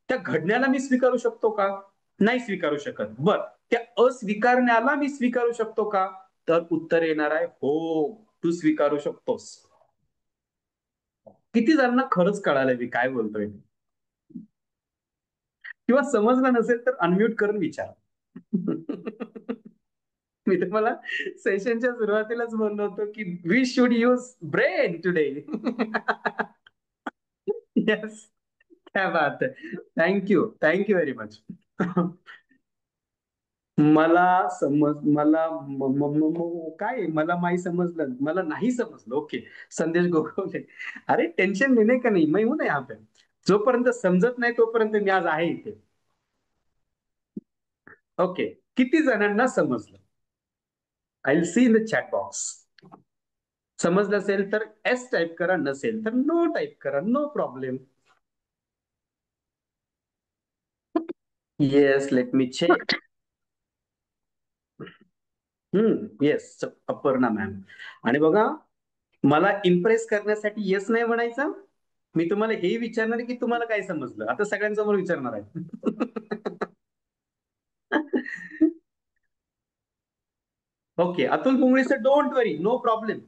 त्या घडण्याला मी स्वीकारू शकतो का? नाही स्वीकारू शकत. बर, त्या अस्वीकारण्याला मी स्वीकारू शकतो का? तर उत्तर येणार आहे हो, तू स्वीकारू शकतोस. किती जणांना खरंच कळालंय मी काय बोलतोय? किंवा समजलं नसेल तर अनम्यूट करून विचार. मी तुम्हाला सेशनच्या सुरुवातीलाच बोललो होतो की we should use brain today. Yes. क्या बात है. Thank you, thank you very much. काय मला माही समजलं, मला नाही समजलं. ओके. संदेश गोखले, अरे टेन्शन लेने का नहीं, मैं हूं ना यहाँ पे. जोपर्यंत समजत नाही तोपर्यंत मी आज आहे इथे. ओके. किती जणांना समजलं? I will see in the chat box. समजलं असेल तर एस टाईप करा, नसेल तर नो टाईप करा, no problem. Yes, let me check. Yes, Aparna ma'am. आणि बघा, मला इम्प्रेस करण्यासाठी येस नाही म्हणायचं. मी तुम्हाला हे विचारणार की तुम्हाला काय समजलं, आता सगळ्यांसमोर विचारणार आहे. Okay. Atul Pungle sir, don't worry, no problem.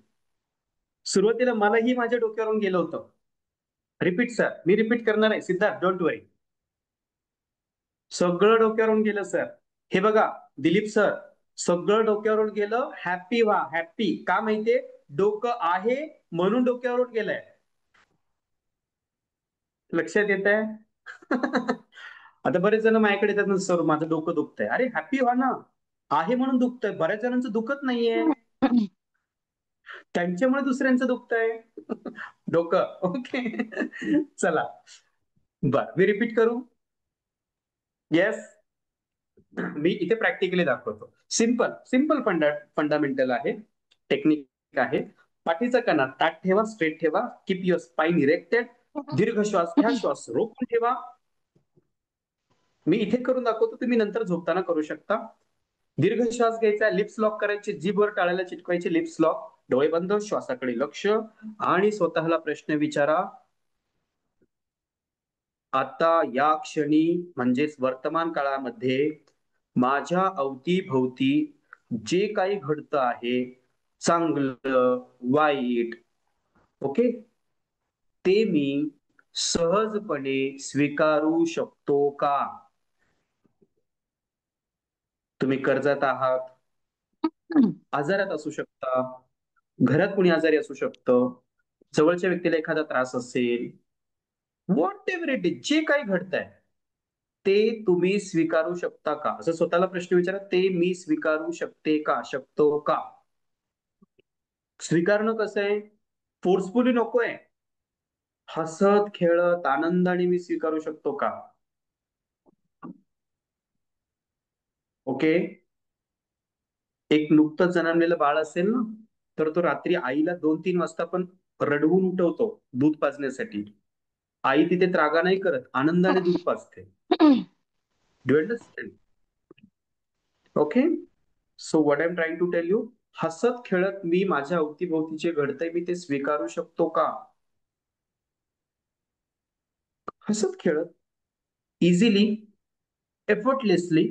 सुरुवातीला मलाही माझ्या डोक्यावरून गेलं होतं. रिपीट सर, मी रिपीट करणार आहे. सिद्धार्थ, डोंट वरी. सगळं डोक्यावरून गेलं सर. हे बघा दिलीप सर, सगळं डोक्यावरून गेलं. हॅपी व्हा, हॅपी. का माहितीये? डोकं आहे म्हणून डोक्यावरून गेलंय. लक्षात येत आहे? आता बरेच जण माझ्याकडे येतात ना, सर माझं डोकं दुखतंय. अरे हॅपी व्हा ना, आहे म्हणून दुखतंय. बऱ्याच जणांचं दुखत नाहीये, त्यांच्यामुळे दुसऱ्यांचं दुखतंय. डोकं. ओके. चला, बर मी रिपीट करू. येस. मी इथे प्रॅक्टिकली दाखवतो. सिंपल सिंपल फंडामेंटल आहे, टेक्निक आहे. पाठीचा कणा ताठ ठेवा, स्ट्रेट ठेवा. Keep your spine erected. दीर्घ श्वास घ्या, श्वास रोखून ठेवा. मी इथे करून दाखवतो, तुम्ही नंतर झोपताना करू शकता. दीर्घ श्वास घ्यायचा, लिप्स लॉक करायचे, जीभवर टाळ्याला चिटकवायचे, लिप्स लॉक, डोळे बंद, श्वासाकडे लक्ष. आणि स्वतःला प्रश्न विचारा, आता या क्षणी म्हणजेच वर्तमान काळामध्ये माझ्या अवतीभोवती जे काही घडतं आहे, चांगलं वाईट, ओके, ते मी सहजपणे स्वीकारू शकतो का? तुम्ही कर्जात आहात, आजारात असू शकता, घरात कोणी आजारी असू शकतं, जवळच्या व्यक्तीला एखादा त्रास असेल, व्हॉट एव्हर इट इज, जे काही घडतंय ते तुम्ही स्वीकारू शकता का? असं स्वतःला प्रश्न विचारा, ते मी स्वीकारू शकते का, शकतो का? स्वीकारणं कसं आहे? फोर्सफुली नकोय. हसत खेळत आनंदाने मी स्वीकारू शकतो का? ओके. एक नुकतंच जन्मलेलं बाळ असेल ना, तर तो रात्री आईला 2-3 वाजता पण रडवून उठवतो दूध पाजण्यासाठी. आई तिथे त्रागा नाही करत, आनंदाने दूध पाजते. Do you understand? Okay. So what I am trying to tell you, हसत खेळत मी माझ्या अवतीभोवती जे घडतंय मी ते स्वीकारू शकतो का? हसत खेळत, इझिली, एफर्टलेसली.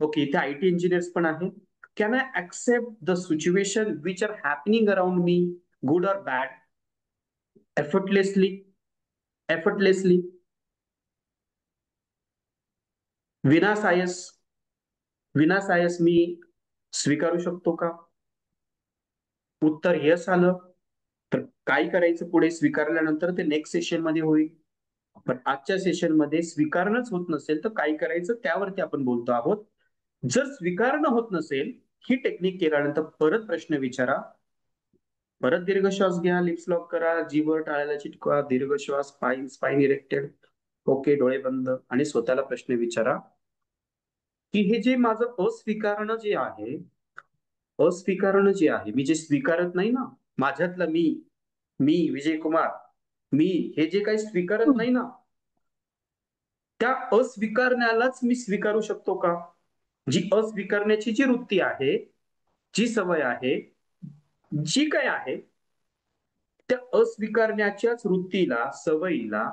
ओके, इथे आयटी इंजिनियर्स पण आहेत. Can I accept the situation which are happening around me, good or bad, effortlessly, effortlessly, विनासायस, विनासायस मी स्वीकारू शकतो का? उत्तर यस आलं तर काय करायचं पुढे स्वीकारल्यानंतर ते नेक्स्ट सेशन मध्ये होईल. पण आजच्या सेशन मध्ये स्वीकारणंच होत नसेल तर काय करायचं त्यावरती आपण बोलतो आहोत. जर स्वीकारणं होत नसेल, ही टेक्निक केल्यानंतर परत प्रश्न विचारा, परत दीर्घ श्वास घ्या, लिप्स लॉक करा, जीभवर टाळ्याला चिटकवा, दीर्घ श्वास, स्पाईन स्पाईन इरेक्टेड. ओके, डोळे बंद आणि स्वतःला प्रश्न विचारा की हे जे माझं अस्वीकारणं जे आहे, अस्वीकारणं जे आहे, मी जे स्वीकारत नाही ना, माझ्यातलं मी, मी विजय कुमार, मी हे जे काही स्वीकारत नाही ना, त्या अस्वीकारण्यालाच मी स्वीकारू शकतो का? जी अस्वीकारण्याची जी वृत्ती आहे, जी सवय आहे, जी काय आहे, त्या अस्वीकारण्याच्याच वृत्तीला, सवयीला,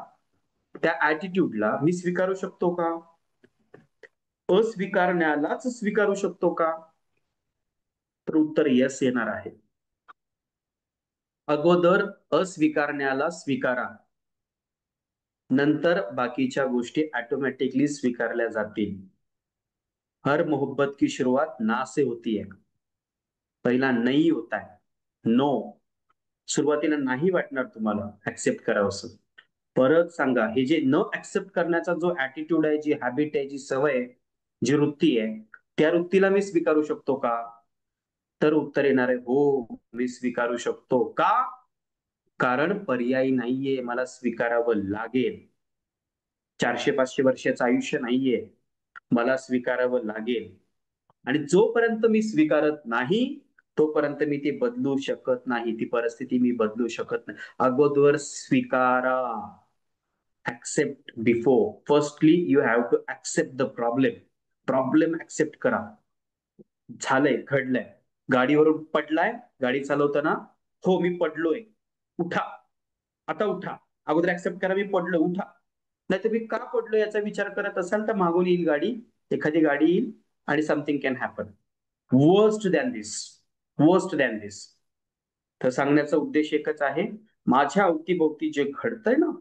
त्या ऍटिट्यूडला मी स्वीकारू शकतो का? अस्वीकारण्यालाच स्वीकारू शकतो का? तर उत्तर यस येणार आहे. अगोदर अस्वीकारण्याला स्वीकारा, नंतर बाकीच्या गोष्टी ऑटोमॅटिकली स्वीकारल्या जातील. हर मोहब्बत की शुरुआत ना से होती है. पहिला नाही होता है, नो. सुरुवातीला नाही वाटणार तुम्हाला ऍक्सेप्ट करावंसं. परत सांगा, हे जे न ऍक्सेप्ट करण्याचा जो ऍटिट्यूड आहे, जी हॅबिट आहे, जी सवय आहे, जी वृत्ती आहे, त्या वृत्तीला मी स्वीकारू शकतो का? तर उत्तर येणार आहे हो, मी स्वीकारू शकतो का? कारण पर्यायी नाहीये, मला स्वीकारावं लागेल. 400-500 वर्षाचं आयुष्य नाहीये, मला स्वीकारावं लागेल. आणि जोपर्यंत मी स्वीकारत नाही तोपर्यंत मी ते बदलू शकत नाही, ती परिस्थिती मी बदलू शकत नाही. अगोदर स्वीकारा. Accept before. Firstly you have to accept the problem. Problem accept करा. झालंय, घडलंय, गाडीवरून पडलाय, गाडी चालवताना, हो मी पडलोय, उठा, आता उठा. अगोदर ऍक्सेप्ट करा मी पडलो, उठा. नाहीतर मी का पडलो याचा विचार करत असाल तर मागून येईल गाडी, एखादी गाडी येईल आणि something can happen. Worst than this, worst than this. तर सांगण्याचा उद्देश एकच आहे, माझ्या अवतीभोवती जे घडतंय ना,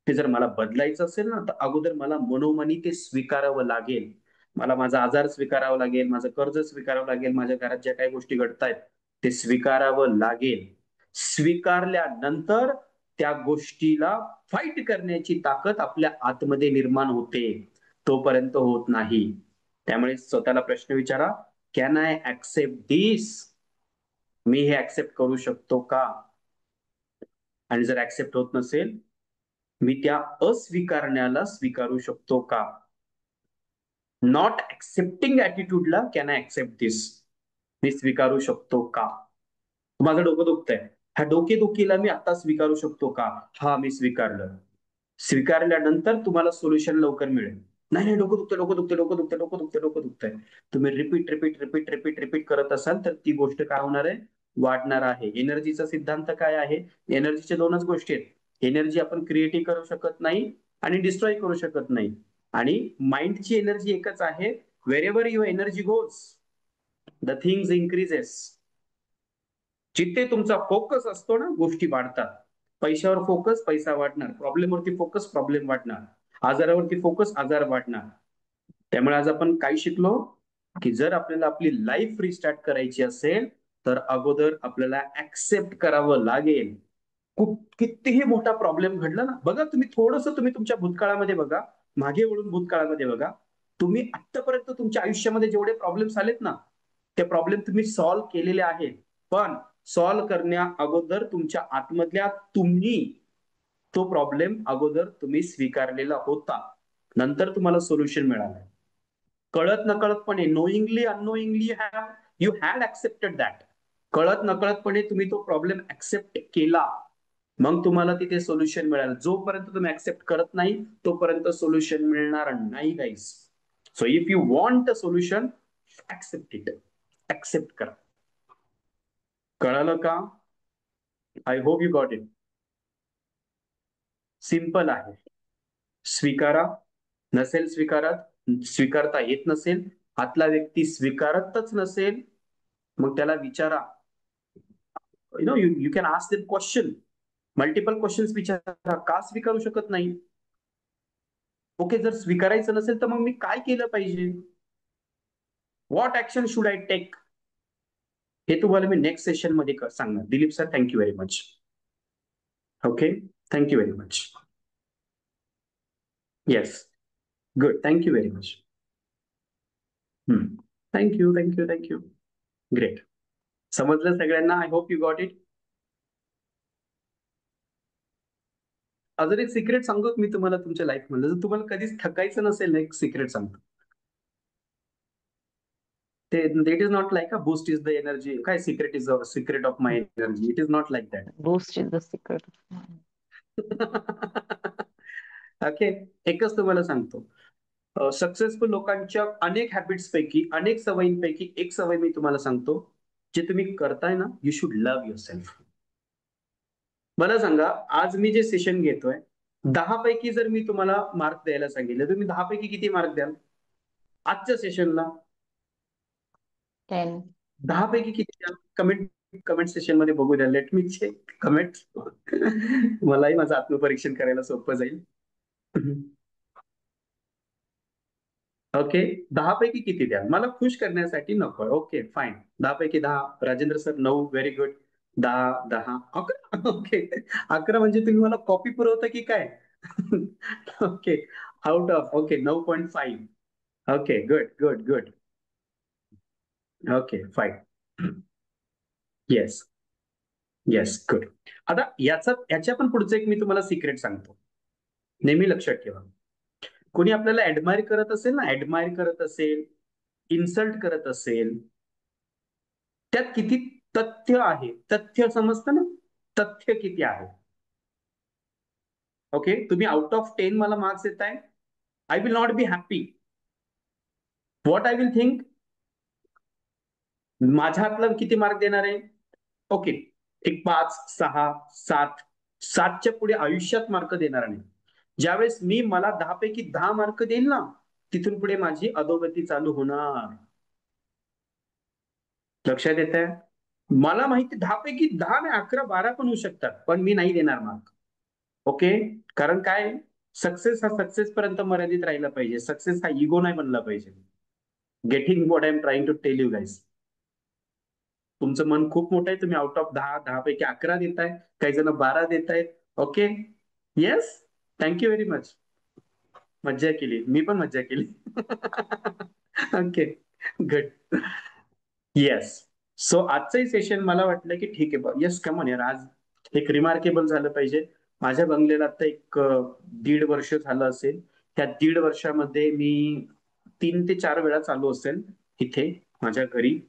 ते जर मला बदलायचं असेल ना, तर अगोदर मला मनोमनी ते स्वीकारावं लागेल. मला माझा आजार स्वीकारावा लागेल, माझं कर्ज स्वीकारावं लागेल, माझ्या घरात ज्या काही गोष्टी घडतायत ते स्वीकारावं लागेल. स्वीकारल्यानंतर त्या गोष्टीला फाईट करण्याची ताकद आपल्या आतमध्ये निर्माण होते, तोपर्यंत होत नाही. त्यामुळे स्वतःला प्रश्न विचारा, कॅन आय ऍक्सेप्ट दिस? मी हे ऍक्सेप्ट करू शकतो का? आणि जर ऍक्सेप्ट होत नसेल, मी त्या अस्वीकारण्याला स्वीकारू शकतो का? नॉट ऍक्सेप्टिंग ऍटिट्यूडला कॅन आय ऍक्सेप्ट दिस? मी स्वीकारू शकतो का? माझं डोकं दुखतंय, ह्या डोकेदुखीला मी आता स्वीकारू शकतो का? हा, मी स्वीकारलं. स्वीकारल्यानंतर तुम्हाला सोल्युशन लवकर मिळेल. नाही नाही, डोकं दुखतंय, डोकं दुखतंय, डोकं दुखतंय, डोकं दुखतंय, डोकं दुखतंय. तुम्ही repeat repeat repeat repeat repeat करत असाल तर ती गोष्ट काय होणार आहे? वाढणार आहे. एनर्जीचा सिद्धांत काय आहे? एनर्जीच्या दोनच गोष्टी आहेत. एनर्जी आपण क्रिएटिव्ह करू शकत नाही आणि डिस्ट्रॉय करू शकत नाही. आणि माइंडची एनर्जी एकच आहे, wherever your energy goes the things increases. जिथे तुमचा फोकस असतो ना, गोष्टी वाढतात. पैशावर फोकस, पैसा वाढणार. प्रॉब्लेमवरती फोकस, प्रॉब्लेम वाढणार. आजारावरती फोकस, आजार वाढणार. त्यामुळे आज आपण काय शिकलो, की जर आपल्याला आपली लाईफ रिस्टार्ट करायची असेल तर अगोदर आपल्याला ऍक्सेप्ट करावं लागेल. कितीही मोठा प्रॉब्लेम घडला ना, बघा तुम्ही तुमच्या भूतकाळामध्ये बघा, मागे वळून भूतकाळामध्ये बघा, तुम्ही आतापर्यंत तुमच्या आयुष्यामध्ये जेवढे प्रॉब्लेम्स आलेत ना, ते प्रॉब्लेम तुम्ही सॉल्व्ह केलेले आहेत. पण सॉल्व्ह करण्या अगोदर तुमच्या आतमधल्या तुम्ही तो प्रॉब्लेम अगोदर तुम्ही स्वीकारलेला होता. नंतर तुम्हाला सोल्युशन मिळालं. कळत नकळतपणे, knowingly unknowingly you had accepted that. कळत नकळतपणे तुम्ही तो प्रॉब्लेम ऍक्सेप्ट केला, मग तुम्हाला तिथे सोल्युशन मिळालं. जोपर्यंत तुम्ही ऍक्सेप्ट करत नाही तोपर्यंत सोल्युशन मिळणार नाही guys. So if you want a solution, accept it. Accept करा. कळालं का? I hope you got it. Simple आहे. स्वीकारा. नसेल स्वीकारता येत नसेल, आतला व्यक्ती स्वीकारतच नसेल, मग त्याला विचारा. You can ask them question, multiple questions विचारा. का स्वीकारू शकत नाही? ओके, जर स्वीकारायचं नसेल तर मग मी काय केलं पाहिजे? What action should I take? हे तुम्हाला मी नेक्स्ट सेशन मध्ये सांगणार. Dilip sir, thank you very much. Okay, thank you very much. Yes, good, thank you very much. Thank you thank you thank you. Great. समजलं सगळ्यांना? I hope you got it. अजून एक सिक्रेट सांगतो मी तुम्हाला तुमच्या लाईफ मध्ये, जर तुम्हाला कधीच थकायचं नसेल ना, एक सिक्रेट सांगतो. ते it is not like a boost is the energy. काय secret is a secret of my energy. It is not like that. Boost is the secret. Okay, एकच तुम्हाला सांगतो. सक्सेसफुल लोकांच्या अनेक हॅबिट्स पैकी, अनेक सवयींपैकी एक सवय मी तुम्हाला सांगतो, जे तुम्ही करताय ना, you should love your self. मला सांगा, आज मी जे सेशन घेतोय, 10 पैकी जर मी तुम्हाला मार्क द्यायला सांगितलं, तुम्ही 10 पैकी किती मार्क द्याल आजच्या सेशनला? 10. 10 पैकी किती द्याल? कमेंट सेशन मध्ये बघू द्या. Let me check comment. मलाही माझं आत्मपरीक्षण करायला सोपं जाईल. ओके, 10 पैकी किती द्याल? मला खुश करण्यासाठी नको. ओके फाईन, 10 पैकी 10. Rajendra sir 9. Very good. 10, 10, 11. Okay, 11 म्हणजे तुम्ही मला कॉपी पुरवता की काय? Okay, out of. Okay, 9.5. Okay, good good good. Okay fine. Yes yes, good. आता याच्या पण पुढचं एक मी तुम्हाला सिक्रेट सांगतो, नेहमी लक्षात ठेवा. कोणी आपल्याला ऍडमायर करत असेल ना, ऍडमायर करत असेल, इन्सल्ट करत असेल, त्यात किती तथ्य आहे? तथ्य समजतं ना, तथ्य किती आहे? ओके, तुम्ही आउट ऑफ 10 मला मार्क्स देताय, I will not be happy. What I will think, माझ्या हातला किती मार्क देणार आहे? ओके, एक 5, 6, 7. 7च्या पुढे आयुष्यात मार्क देणार नाही. ज्यावेळेस मी मला 10 पैकी 10 मार्क देईल ना, तिथून पुढे माझी अधोगती चालू होणार. लक्षात येत आहे? मला माहिती 10 पैकी 10 नाही, 11, 12 पण होऊ शकतात, पण मी नाही देणार मार्क. ओके, कारण काय, सक्सेस हा सक्सेस पर्यंत मर्यादित राहिला पाहिजे. सक्सेस हा इगो नाही बनला पाहिजे. Getting what I am trying to tell you guys. तुमचं मन खूप मोठं आहे, तुम्ही आउट ऑफ 10, 10 पैकी 11 देताय, काही जण 12 देतायत. Okay, yes, thank you very much. मज्जा केली, मी पण मज्जा केली. Okay, good. येस. सो आजचंही सेशन मला वाटलं की ठीक आहे, येस कमन यार, आज एक रिमार्केबल झालं पाहिजे. माझ्या बंगल्याला आता एक 1.5 वर्ष झालं असेल. त्या 1.5 वर्षामध्ये मी 3 ते 4 वेळा चालू असेल इथे माझ्या घरी.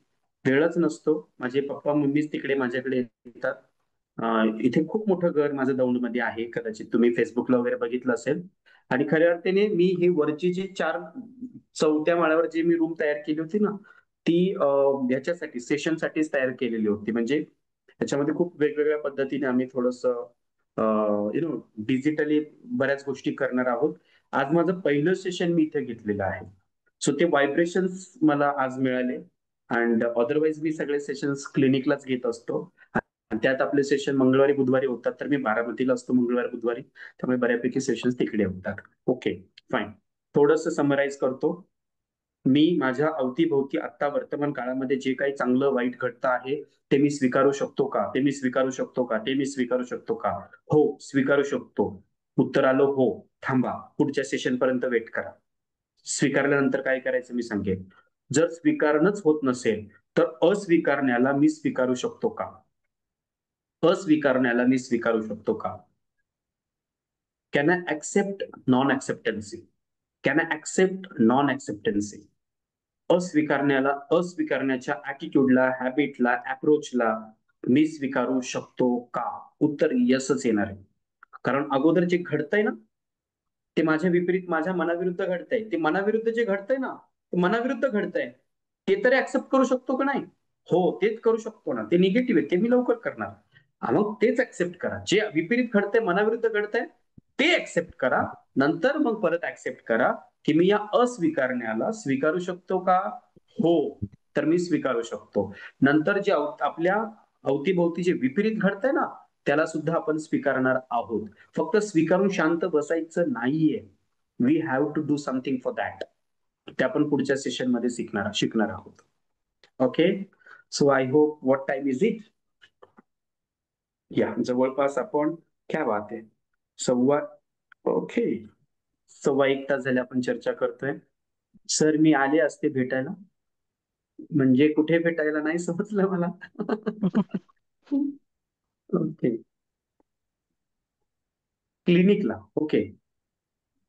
वेळच नसतो. माझे पप्पा मम्मीच तिकडे माझ्याकडे येतात. इथे खूप मोठं घर माझं दौंडमध्ये आहे, कदाचित तुम्ही फेसबुकला वगैरे बघितलं असेल. आणि खऱ्या अर्थाने मी ही वरची जी 4 माळ्यावर जी मी रूम तयार केली होती ना, ती ह्याच्यासाठी सेशनसाठीच तयार केलेली होती. म्हणजे त्याच्यामध्ये खूप वेगवेगळ्या पद्धतीने आम्ही थोडस डिजिटली बऱ्याच गोष्टी करणार आहोत. आज माझं पहिलं सेशन मी इथे घेतलेलं आहे. सो ते व्हायब्रेशन्स मला आज मिळाले. अँड अदरवाईज मी सगळे सेशन्स क्लिनिकलाच घेत असतो. आणि त्यात आपले सेशन मंगळवारी बुधवारी होतात, तर मी बारामतीला असतो मंगळवारी बुधवारी, त्यामुळे बऱ्यापैकी सेशन तिकडे होतात. Okay fine. थोडंसं समराईज करतो. मी माझ्या अवतीभोवती आता वर्तमान काळामध्ये जे काही चांगलं वाईट घडतं आहे ते मी स्वीकारू शकतो का, ते मी स्वीकारू शकतो का, ते मी स्वीकारू शकतो का? हो, स्वीकारू शकतो. उत्तर आलं हो. थांबा, पुढच्या सेशन पर्यंत वेट करा. स्वीकारल्यानंतर काय करायचं मी सांगेन. जर स्वीकारणंच होत नसेल तर अस्वीकारण्याला मी स्वीकारू शकतो का? अस्वीकारण्याला मी स्वीकारू शकतो का? Can I accept non acceptancy? Can I accept non acceptancy? अस्वीकारण्याच्या ऍटिट्यूडला, हॅबिटला, अप्रोचला मी स्वीकारू शकतो का? उत्तर यसच येणार आहे. कारण अगोदर जे घडतंय ना ते माझ्या विपरीत, माझ्या मनाविरुद्ध घडतंय. ते मनाविरुद्ध जे घडतंय ना ते मनाविरुद्ध घडतंय. ते तरी ऍक्सेप्ट करू शकतो का नाही? हो, तेच करू शकतो ना. ते निगेटिव्ह आहे, ते मी लवकर करणार. मग तेच ऍक्सेप्ट करा. जे विपरीत घडतंय, मनाविरुद्ध घडतंय, ते ऍक्सेप्ट करा. नंतर मग परत ऍक्सेप्ट करा की मी या अस्वीकारण्याला स्वीकारू शकतो का? हो, तर मी स्वीकारू शकतो. नंतर जे आपल्या अवतीभोवती जे विपरीत घडतंय ना त्याला सुद्धा आपण स्वीकारणार आहोत. फक्त स्वीकारून शांत बसायचं नाहीये. We have to do something for that. ते आपण पुढच्या सेशन मध्ये शिकणार आहोत. Okay, so I hope. What time is it? या जवळपास आपण क्या बात आहे, सव्वा, ओके, 1.15 तास झाले आपण चर्चा करतोय. सर मी आले असते भेटायला, म्हणजे कुठे भेटायला नाही समजलं मला. ओके, क्लिनिकला. ओके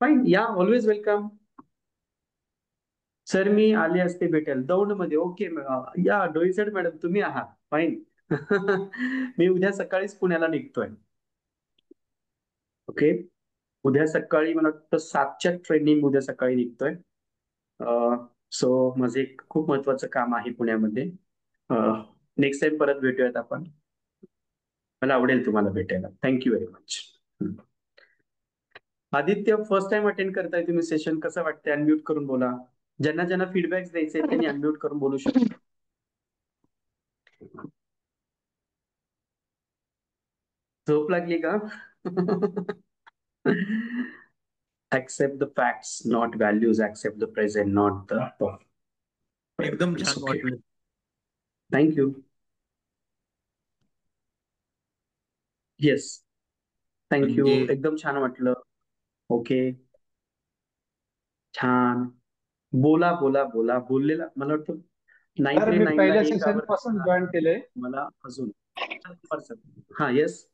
फाईन, या, ऑलवेज वेलकम. सर मी आले असते भेटायला दौंडमध्ये. ओके, या डोईसर मॅडम तुम्ही आहात, फाईन. मी उद्या सकाळीच पुण्याला निघतोय. ओके, उद्या सकाळी मला वाटतं 7च्या ट्रेनिंग उद्या सकाळी निघतोय. सो माझं एक खूप महत्वाचं काम आहे पुण्यामध्ये. नेक्स्ट टाइम परत भेटूयात आपण. मला आवडेल तुम्हाला भेटायला. Thank you very much. Aditya, first time attend करताय तुम्ही सेशन, कसं वाटतंय? अनम्यूट करून बोला. ज्यांना ज्यांना फीडबॅक द्यायचे त्यांनी अनम्यूट करून बोलू शकता. झोप लागली का? Accept the facts, not values. Accept the present, not the past. एकदम It's छान okay. वाटलं. Thank you. Yes. Thank you. म्हणजे एकदम छान वाटलं. ओके, छान. बोला बोला बोला. बोललेला मला वाटतं सर मी 939 ला पहिल्या एक सेशन आवर पासून जॉईन केले. मला अजून. हा, येस.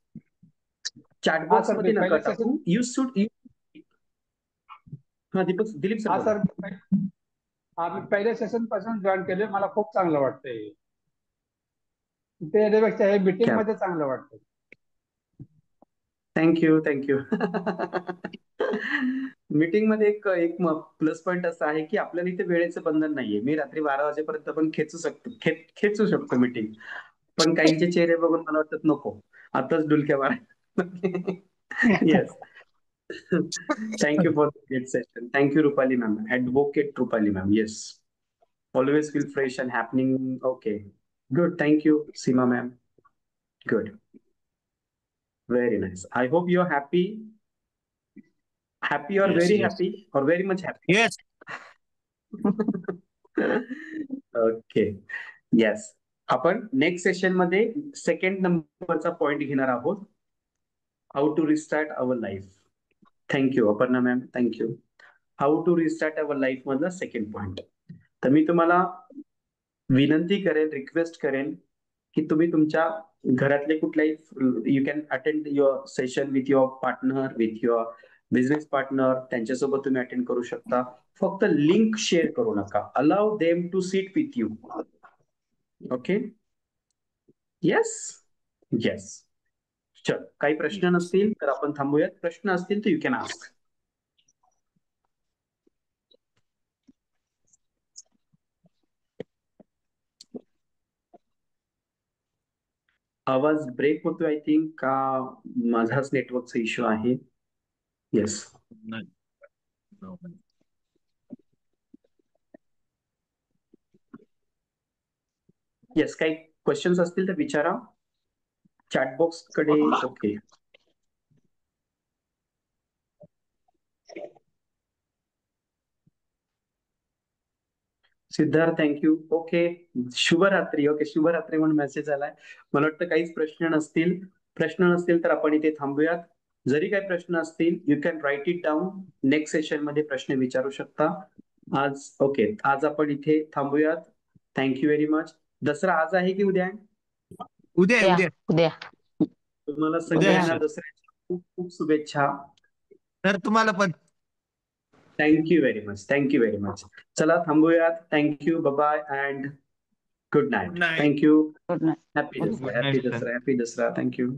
चॅट हा बॉक्स सर, मी मध्ये नका पहिल्या सेशन टाकू. You should. हा, दिलीप सर हा बोला. सर हा मी पहिल्या सेशन पासून जॉईन केले. मला खूप चांगलं वाटतंय. ते याच्यापेक्षा हे मीटिंग क्या, मध्ये चांगलं वाटतं. Thank you thank you. मीटिंग मध्ये एक एक प्लस पॉईंट असा आहे की आपल्याला इथे वेळेचं बंधन नाहीये. मी रात्री 12 वाजेपर्यंत पण खेचू शकतो मीटिंग. पण काहींचे चेहरे बघून मला वाटत नको, आताच डुलक्या मारा. Yes. Thank you for great session. Thank you Rupali ma'am, advocate Rupali ma'am. Yes, always feel fresh and happening. Okay, good. Thank you Seema ma'am. Good, very nice. I hope you're happy. Happy or yes very yes happy or very much happy? Yes. Okay, yes. आपण next session मध्ये second नंबरचा point घेणार आहोत. How to restart our life. Thank you Aparna ma'am, thank you. How to restart our life मधला second point. तर मी तुम्हाला विनंती करेन, रिक्वेस्ट करेन की तुम्ही तुमच्या घरातले कुठल्याही, you can attend your session with your partner, with your business partner, त्यांच्यासोबत तुम्ही अटेंड करू शकता. फक्त लिंक शेअर करू नका. Allow them to sit with you. Okay, yes yes. चल, काही प्रश्न नसतील तर आपण थांबूयात. प्रश्न असतील तर यू कॅन आस्क. आवाज ब्रेक होतोय आय थिंक, का माझाच नेटवर्कचा इश्यू आहे? येस नाही. येस. काही क्वेश्चन्स असतील तर विचारा. चॅटबॉक्स कडे ओके. सिद्धार्थ थँक्यू. ओके, शुभरात्री. ओके, शुभरात्री म्हणून मेसेज आलाय. मला वाटतं काहीच प्रश्न नसतील तर आपण इथे थांबूयात. जरी काही प्रश्न असतील you can write it down. Next session मध्ये प्रश्न विचारू शकता. आज आपण इथे थांबूयात. Thank you very much. दसरा आज आहे की उद्या आहे? उद्या आहे, उद्या. उद्या तुम्हाला उद्या सगळ्यांना आहे. दसऱ्याच्या खूप खूप शुभेच्छा. तर तुम्हाला पण थँक्यू व्हेरी मच. चला थांबूयात. Thank you, bye and good night. Good night. Thank you. Good night. Happy Good Dasara. night, happy sir. Dasara. Happy Dasara. Thank you.